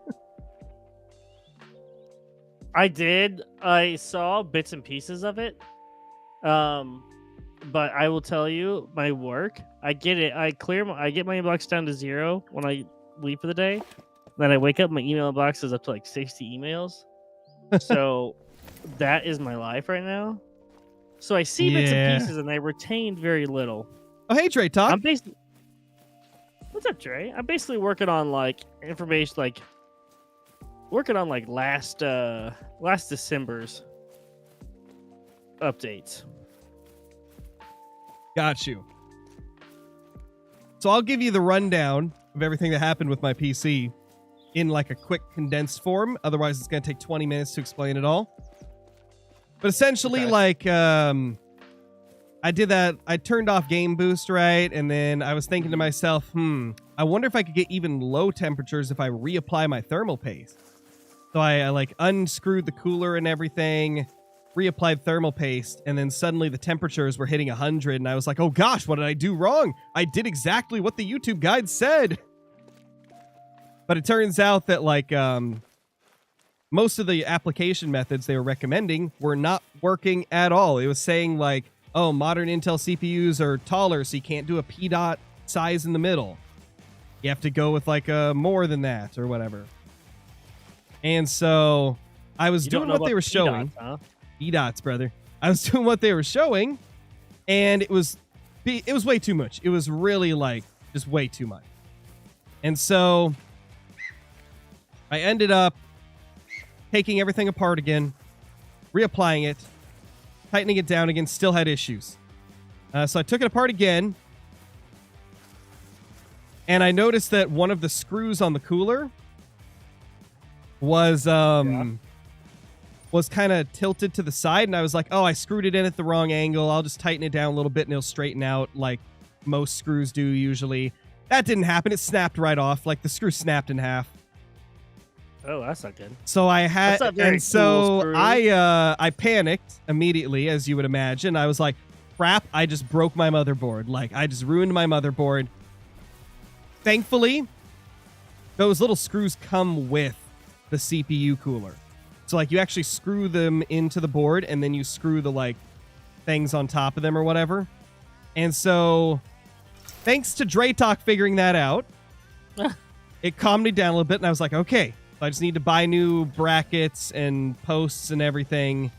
I did. I saw bits and pieces of it. But I will tell you, my work, I get it. I get my inbox down to 0 when I leave for the day. Then I wake up, my email box is up to like 60 emails. So that is my life right now. So I see bits and pieces, and I retained very little. Oh, hey, Dre, talk. What's up, Dre? I'm basically working on like information, like working on like last December's updates. Got you. So I'll give you the rundown of everything that happened with my PC in like a quick condensed form. Otherwise, it's going to take 20 minutes to explain it all. But essentially, Okay. like, I did that. I turned off Game Boost, right? And then I was thinking to myself, I wonder if I could get even low temperatures if I reapply my thermal paste. So I like unscrewed the cooler and everything, reapplied thermal paste, and then suddenly the temperatures were hitting 100, and I was like, oh gosh, what did I do wrong? I did exactly what the YouTube guide said. But it turns out that like most of the application methods they were recommending were not working at all. It was saying like, oh, modern Intel CPUs are taller, so you can't do a P dot size in the middle. You have to go with like a more than that or whatever. And so I was doing what they were showing. P dots, brother. I was doing what they were showing, and it was way too much. It was really like just way too much. And so I ended up taking everything apart again, reapplying it, tightening it down again, still had issues. So I took it apart again, and I noticed that one of the screws on the cooler was kind of tilted to the side, and I was like, oh, I screwed it in at the wrong angle. I'll just tighten it down a little bit and it'll straighten out like most screws do usually. That didn't happen. It snapped right off. Like the screw snapped in half. Oh, that's not good. So I had, and so screw. I panicked immediately, as you would imagine. I was like, crap, I just broke my motherboard. Like I just ruined my motherboard. Thankfully, those little screws come with the CPU cooler. So like you actually screw them into the board and then you screw the like things on top of them or whatever. And so thanks to Dre Talk figuring that out, it calmed me down a little bit, and I was like, okay, I just need to buy new brackets and posts and everything.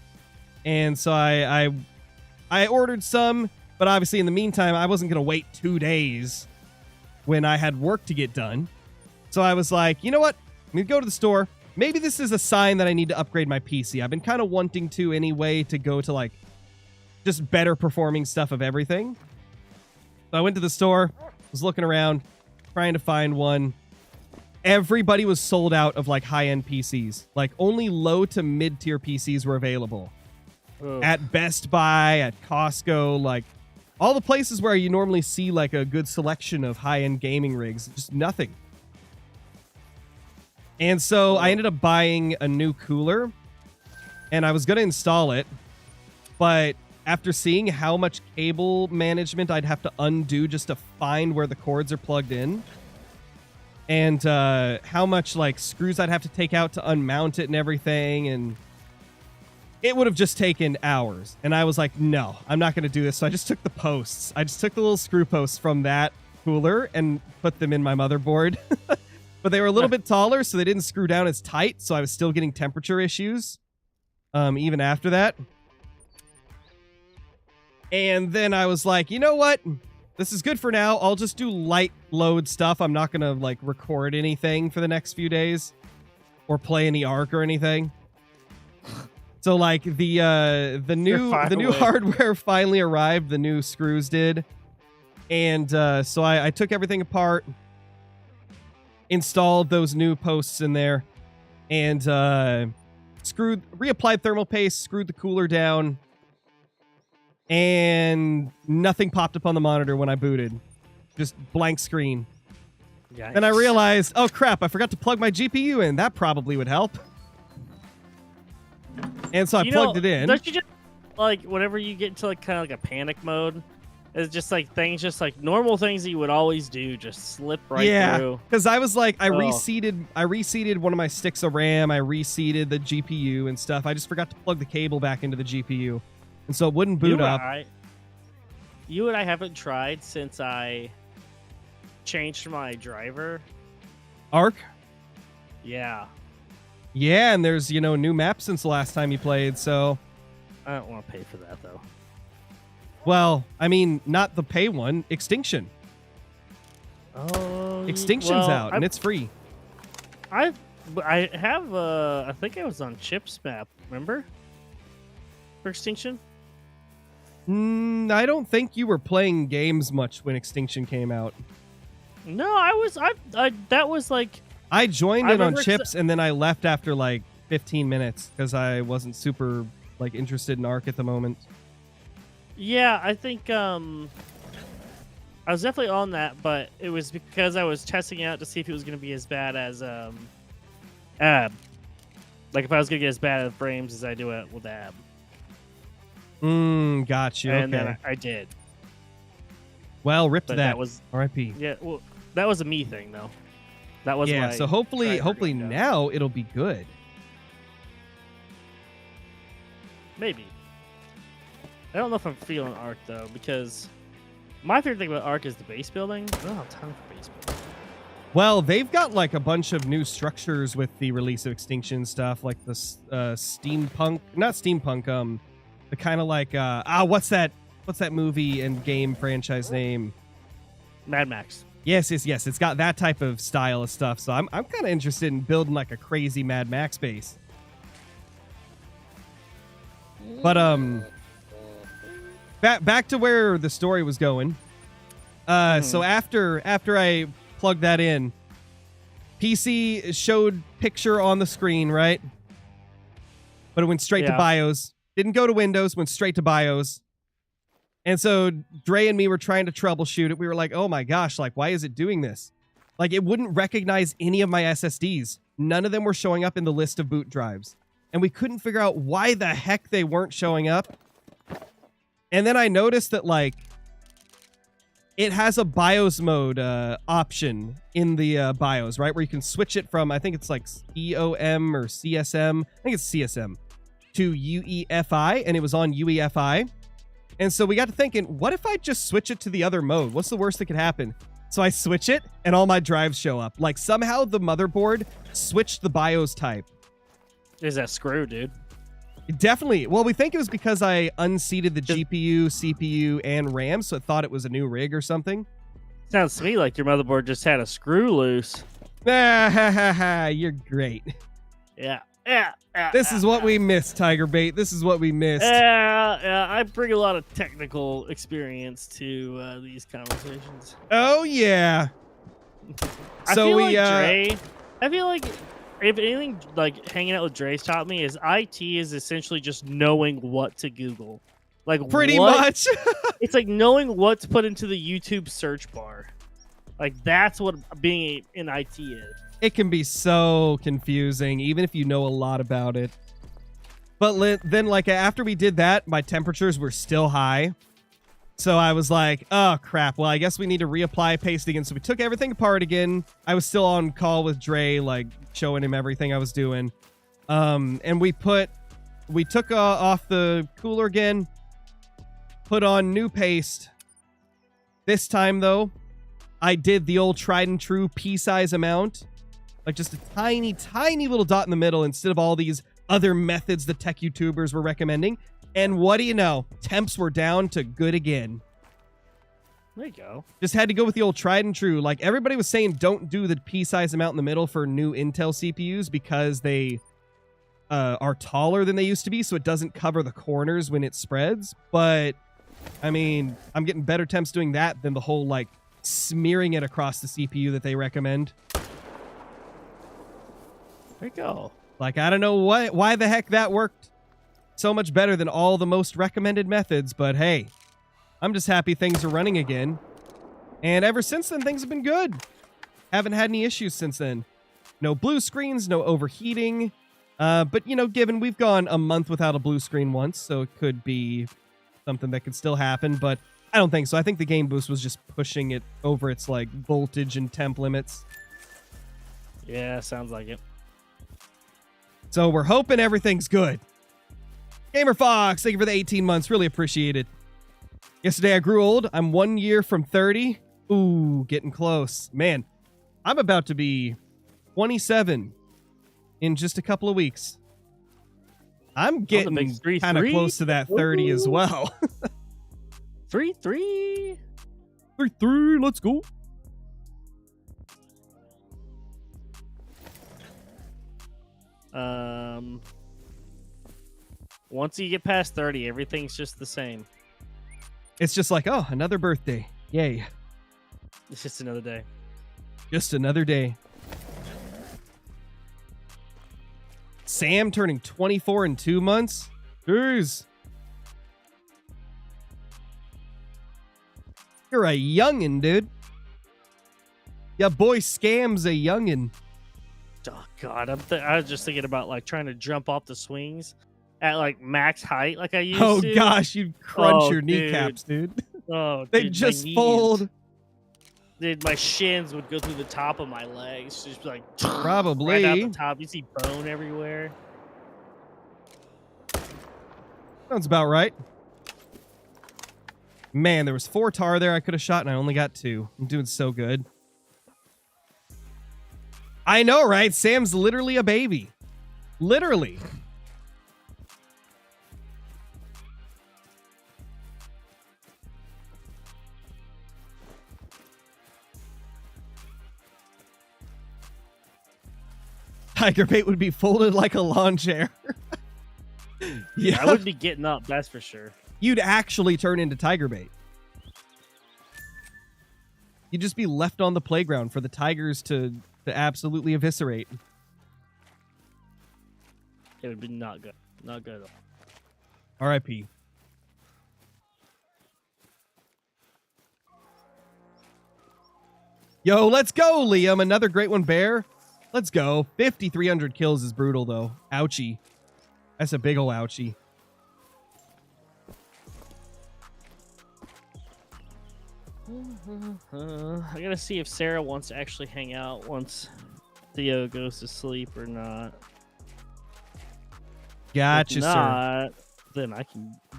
And so I ordered some, but obviously in the meantime, I wasn't going to wait 2 days when I had work to get done. So I was like, you know what? I'm going to go to the store. Maybe this is a sign that I need to upgrade my PC. I've been kind of wanting to anyway, to go to like just better performing stuff of everything. So I went to the store, was looking around, trying to find one. Everybody was sold out of like high-end PCs. Like only low to mid-tier PCs were available. Ugh. At Best Buy, at Costco, like all the places where you normally see like a good selection of high-end gaming rigs. Just nothing. And so I ended up buying a new cooler, and I was going to install it, but after seeing how much cable management I'd have to undo just to find where the cords are plugged in, and how much like screws I'd have to take out to unmount it and everything, and it would have just taken hours. And I was like, no, I'm not going to do this. So I just took the posts. I just took the little screw posts from that cooler and put them in my motherboard. But they were a little bit taller, so they didn't screw down as tight, so I was still getting temperature issues even after that. And then I was like, you know what? This is good for now. I'll just do light load stuff. I'm not going to like record anything for the next few days or play any Ark or anything. So like the new hardware finally arrived. The new screws did. And so I took everything apart, installed those new posts in there, and reapplied thermal paste, screwed the cooler down, and nothing popped up on the monitor when I booted. Just blank screen. Yikes. Then I realized, oh crap, I forgot to plug my GPU in. That probably would help. And so I plugged it in. Don't you just, like, whenever you get into, like, kind of like a panic mode, it's just, like, things, just, like, normal things that you would always do just slip right through. Yeah, because I was like, I reseated one of my sticks of RAM, I reseated the GPU and stuff. I just forgot to plug the cable back into the GPU. And so it wouldn't boot up. You and I haven't tried since I changed my driver. Arc? Yeah. Yeah, and there's, new maps since the last time you played, so... I don't want to pay for that, though. Well, I mean, not the pay one. Extinction. Oh, Extinction's out, and it's free. I have, I think I was on Chip's map, remember? For Extinction? I don't think you were playing games much when Extinction came out. No, that was like... I joined it on Chips, and then I left after like 15 minutes because I wasn't super interested in Arc at the moment. Yeah, I think I was definitely on that, but it was because I was testing out to see if it was going to be as bad as Ab. Like if I was going to get as bad at frames as I do it with Ab. Gotcha. And okay. then I did. Well, rip to But that. that was R.I.P. Yeah, well, that was a me thing though. That was so hopefully now it'll be good. Maybe. I don't know if I'm feeling Arc though, because my favorite thing about Arc is the base building. I don't have time for base building. Well, they've got like a bunch of new structures with the release of Extinction stuff, like the steampunk, not steampunk, the kind of like what's that movie and game franchise name? Mad Max. Yes. It's got that type of style of stuff. So I'm kind of interested in building like a crazy Mad Max base. But back to where the story was going. So after I plugged that in, PC showed picture on the screen, right? But it went straight to BIOS. Didn't go to Windows, went straight to BIOS. And so Dre and me were trying to troubleshoot it. We were like, oh my gosh, like, why is it doing this? Like, it wouldn't recognize any of my SSDs. None of them were showing up in the list of boot drives. And we couldn't figure out why the heck they weren't showing up. And then I noticed that, like, it has a BIOS mode option in the BIOS, right? Where you can switch it from, I think it's like EOM or CSM. I think it's CSM to UEFI, and it was on UEFI. And so we got to thinking, what if I just switch it to the other mode? What's the worst that could happen? So I switch it, and all my drives show up. Like, somehow the motherboard switched the BIOS type. Is that screw, dude? Definitely. Well, we think it was because I unseated the GPU, CPU, and RAM, so it thought it was a new rig or something. Sounds to me like your motherboard just had a screw loose. You're great. Yeah. This is what we missed, Tiger Bait. This is what we missed. Yeah. I bring a lot of technical experience to these conversations. Oh, yeah. I feel like if anything, like hanging out with Dre's taught me is IT is essentially just knowing what to Google. Like pretty much. It's like knowing what to put into the YouTube search bar. Like that's what being in IT is. It can be so confusing, even if you know a lot about it. But then, like, after we did that, my temperatures were still high. So I was like, oh, crap. Well, I guess we need to reapply paste again. So we took everything apart again. I was still on call with Dre, like, showing him everything I was doing. And we took off the cooler again, put on new paste. This time, though, I did the old tried and true pea-size amount. Like just a tiny, tiny little dot in the middle instead of all these other methods the tech YouTubers were recommending. And what do you know? Temps were down to good again. There you go. Just had to go with the old tried and true. Like everybody was saying, don't do the pea-size amount in the middle for new Intel CPUs because they are taller than they used to be, so it doesn't cover the corners when it spreads. But I mean, I'm getting better temps doing that than the whole, like, smearing it across the CPU that they recommend. There you go. Like, I don't know why the heck that worked so much better than all the most recommended methods, but hey, I'm just happy things are running again. And ever since then, things have been good. Haven't had any issues since then. No blue screens, no overheating. But, you know, given we've gone a month without a blue screen once, so it could be something that could still happen, but I don't think so. I think the game boost was just pushing it over its, like, voltage and temp limits. Yeah, sounds like it. So we're hoping everything's good. Gamer Fox, thank you for the 18 months. Really appreciate it. Yesterday I grew old. I'm 1 year from 30. Ooh, getting close. Man, I'm about to be 27 in just a couple of weeks. I'm getting kind of close to that 30 as well. 3-3. 3-3, let's go. Once you get past 30, everything's just the same. It's just like, oh, another birthday. Yay. It's just another day. Just another day. Sam turning 24 in 2 months? Jeez. You're a youngin', dude. Yeah, boy Scam's a youngin'. Oh, God. I was just thinking about, like, trying to jump off the swings at, like, max height like I used to. Oh, gosh, you'd crunch your kneecaps, dude. Oh, They dude, just fold. Dude, my shins would go through the top of my legs. Just like Probably. right out the top. You see bone everywhere. Sounds about right. Man, there was 4 tar there I could have shot, and I only got 2. I'm doing so good. I know, right? Sam's literally a baby. Literally. Tiger bait would be folded like a lawn chair. Yeah, I would be getting up, that's for sure. You'd actually turn into tiger bait. You'd just be left on the playground for the tigers to absolutely eviscerate. It would be not good. Not good at all. R.I.P. Yo, let's go, Liam. Another great one, Bear. Let's go. 5,300 kills is brutal, though. Ouchie. That's a big ol' ouchie. I gotta see if Sarah wants to actually hang out once Theo goes to sleep or not. Gotcha, if sir. not, then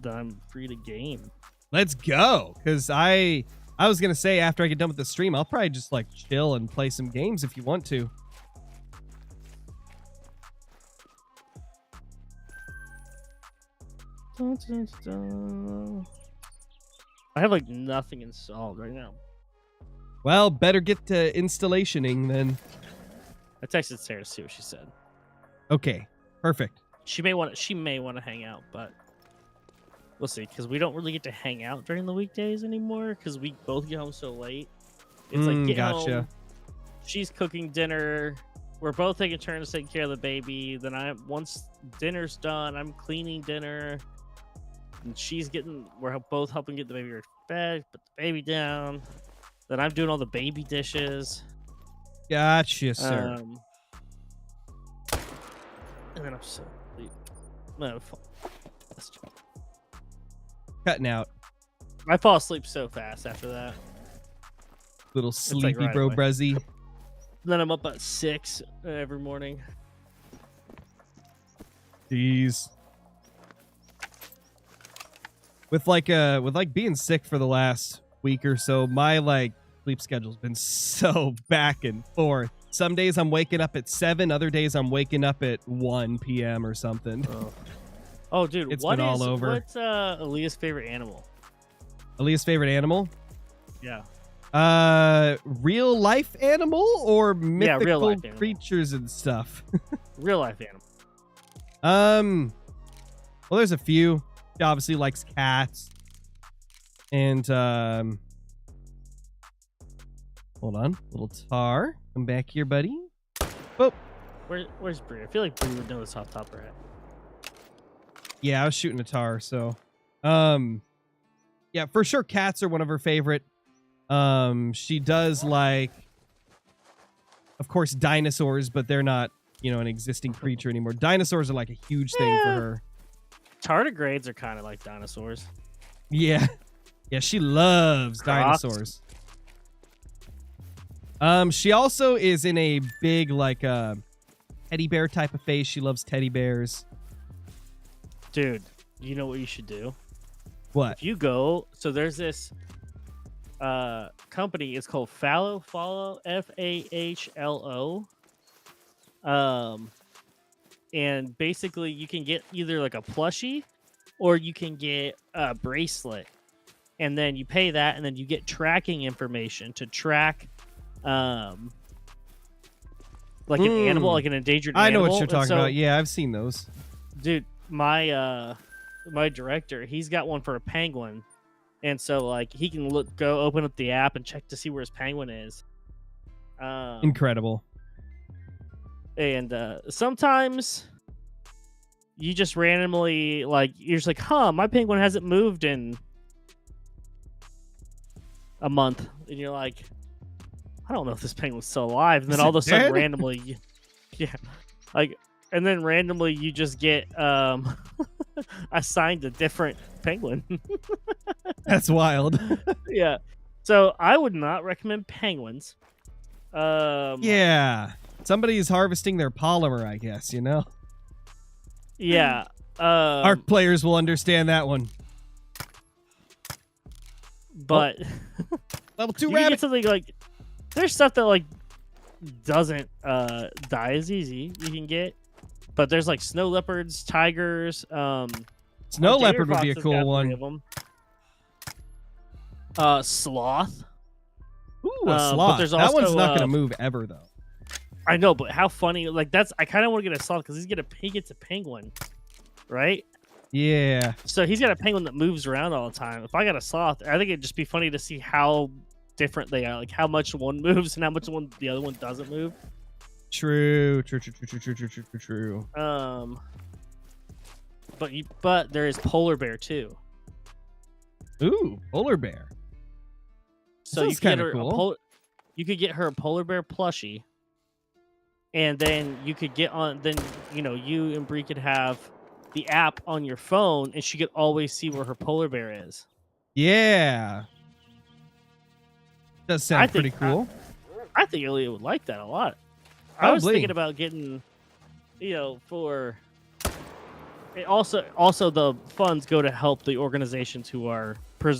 I'm free to game. Let's go. Because I was going to say after I get done with the stream, I'll probably just like chill and play some games if you want to. I have like nothing installed right now. Well, better get to installationing then. I texted Sarah to see what she said. Okay, perfect. She may want to hang out, but we'll see. Because we don't really get to hang out during the weekdays anymore. Because we both get home so late. It's like get home. She's cooking dinner. We're both taking turns taking care of the baby. Then once dinner's done, I'm cleaning dinner. And we're both helping get the baby ready for bed, put the baby down. Then I'm doing all the baby dishes. Gotcha, sir. And then I'm so Cutting out. I fall asleep so fast after that. Little sleepy like right bro away. brezzy. Then I'm up at 6 every morning. Jeez. With being sick for the last week or so, my like sleep schedule's been so back and forth. Some days I'm waking up at 7, other days I'm waking up at 1 p.m. or something. Oh, dude, it's been all over. What's Aaliyah's favorite animal? Aaliyah's favorite animal? Yeah. Real life animal or mythical real life animal. creatures and stuff? Real life animal. Well, there's a few. She obviously likes cats. And hold on, little Tar, come back here, buddy. Oh, Where's Bree? I feel like Bree would know this off the top of her head. yeah, I was shooting a Tar, so yeah, for sure cats are one of her favorite. She does like, of course, dinosaurs, but they're not, you know, an existing creature anymore. Dinosaurs are like a huge thing for her. Tardigrades are kind of like dinosaurs. Yeah. Yeah, she loves Crocs. dinosaurs. She also is in a big like teddy bear type of phase. She loves teddy bears. Dude, you know what you should do? What? If you go, so there's this company, it's called Follow, Fahlo. And basically you can get either like a plushie or you can get a bracelet. And then you pay that, and then you get tracking information to track like an animal, like an endangered animal. I know what you're talking so, about. Yeah, I've seen those. Dude, my director, he's got one for a penguin. And so like he can go open up the app and check to see where his penguin is. Incredible. And sometimes you just randomly like you're just like, huh, my penguin hasn't moved in a month, and you're like, I don't know if this penguin's still alive. And then all of a sudden, randomly, yeah, like, and then randomly you just get assigned a different penguin. That's wild. Yeah, so I would not recommend penguins. Yeah, somebody's harvesting their polymer, I guess. You know. Yeah. Arc players will understand that one. But Level 2 you can rabbit. get something like there's stuff that like doesn't die as easy. You can get, but there's like snow leopards, tigers. Snow leopard would be a cool one. Sloth. Ooh, a sloth. But there's that also, one's not gonna move ever though. I know, but how funny! Like that's I kind of want to get a sloth because he gets a penguin, right? Yeah. So he's got a penguin that moves around all the time. If I got a sloth, I think it'd just be funny to see how different they are, like how much one moves and how much the other one doesn't move. True. But there is polar bear too. Ooh, polar bear. So Sounds you could get kinda her cool. you could get her a polar bear plushie, and then you could get on. Then you and Bree could have the app on your phone, and she could always see where her polar bear is. Yeah. Does sound pretty cool. I think Ilya would like that a lot. I was Probably. thinking about getting, for it also the funds go to help the organizations who are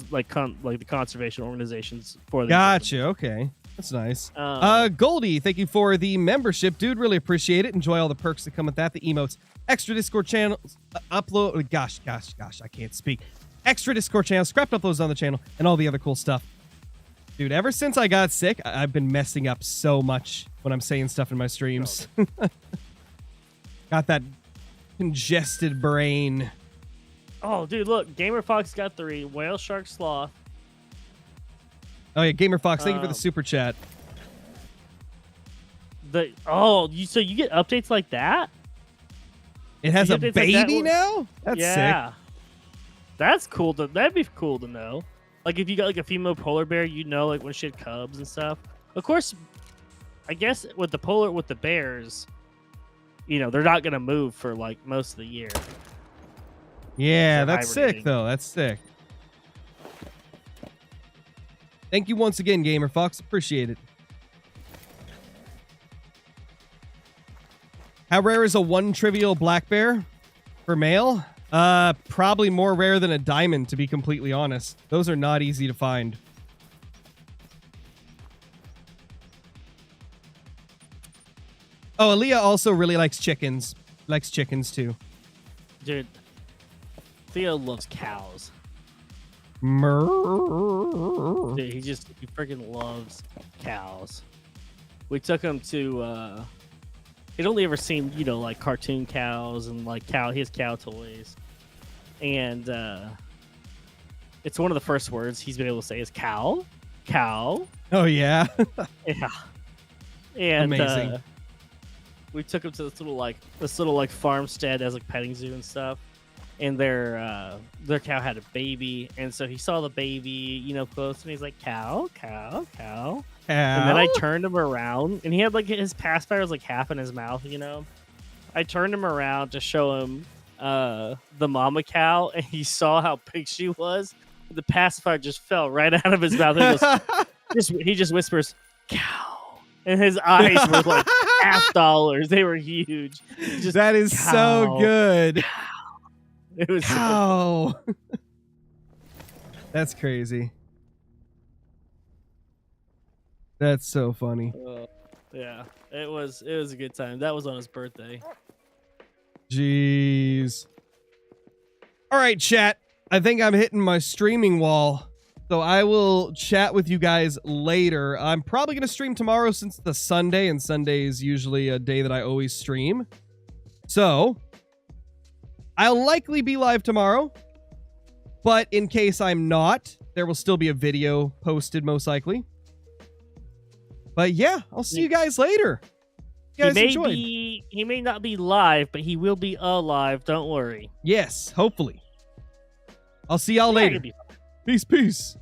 like the conservation organizations for the Gotcha. Okay. That's nice. Um, Goldie, thank you for the membership, dude. Really appreciate it. Enjoy all the perks that come with that. The emotes, extra Discord channels, upload. Gosh, I can't speak. Extra Discord channels, scrapped uploads on the channel, and all the other cool stuff. Dude, ever since I got sick, I've been messing up so much when I'm saying stuff in my streams. Got that congested brain. Oh, dude, look, Gamer Fox got 3, Whale Shark Sloth. Oh yeah, Gamer Fox, thank you for the super chat. So you get updates like that? It has You a get updates like that baby one? now? That's Yeah. sick. That's cool. That'd be cool to know. Like if you got like a female polar bear, like when she had cubs and stuff. Of course, I guess with the bears, they're not gonna move for like most of the year. Yeah, They're that's sick hibernating. though. That's sick. Thank you once again, Gamer Fox. Appreciate it. How rare is a 1 trivial black bear for male? Probably more rare than a diamond, to be completely honest. Those are not easy to find. Oh, Aaliyah also really likes chickens. Likes chickens too. Dude, Theo loves cows. Murr. Dude, he freaking loves cows. We took him to he'd only ever seen, like cartoon cows and like he has cow toys. And it's one of the first words he's been able to say is cow, cow. Oh yeah. Yeah. And Amazing. We took him to this little like farmstead as like petting zoo and stuff. And their cow had a baby, and so he saw the baby, you know, close, and he's like, cow, cow, cow. And then I turned him around, and he had like his pacifier was like half in his mouth, you know. I turned him around to show him the mama cow, and he saw how big she was. The pacifier just fell right out of his mouth. And he just whispers, cow. And his eyes were like $50. They were huge. Just, that is cow, so good. cow. It was Cow. That's crazy. That's so funny. Yeah, it was a good time. That was on his birthday. Jeez. All right, chat. I think I'm hitting my streaming wall. So I will chat with you guys later. I'm probably going to stream tomorrow since it's a Sunday, and Sunday is usually a day that I always stream. So I'll likely be live tomorrow. But in case I'm not, there will still be a video posted most likely. But yeah, I'll see you guys later. You guys enjoyed. He may not be live, but he will be alive. Don't worry. Yes, hopefully. I'll see y'all later. Peace, peace.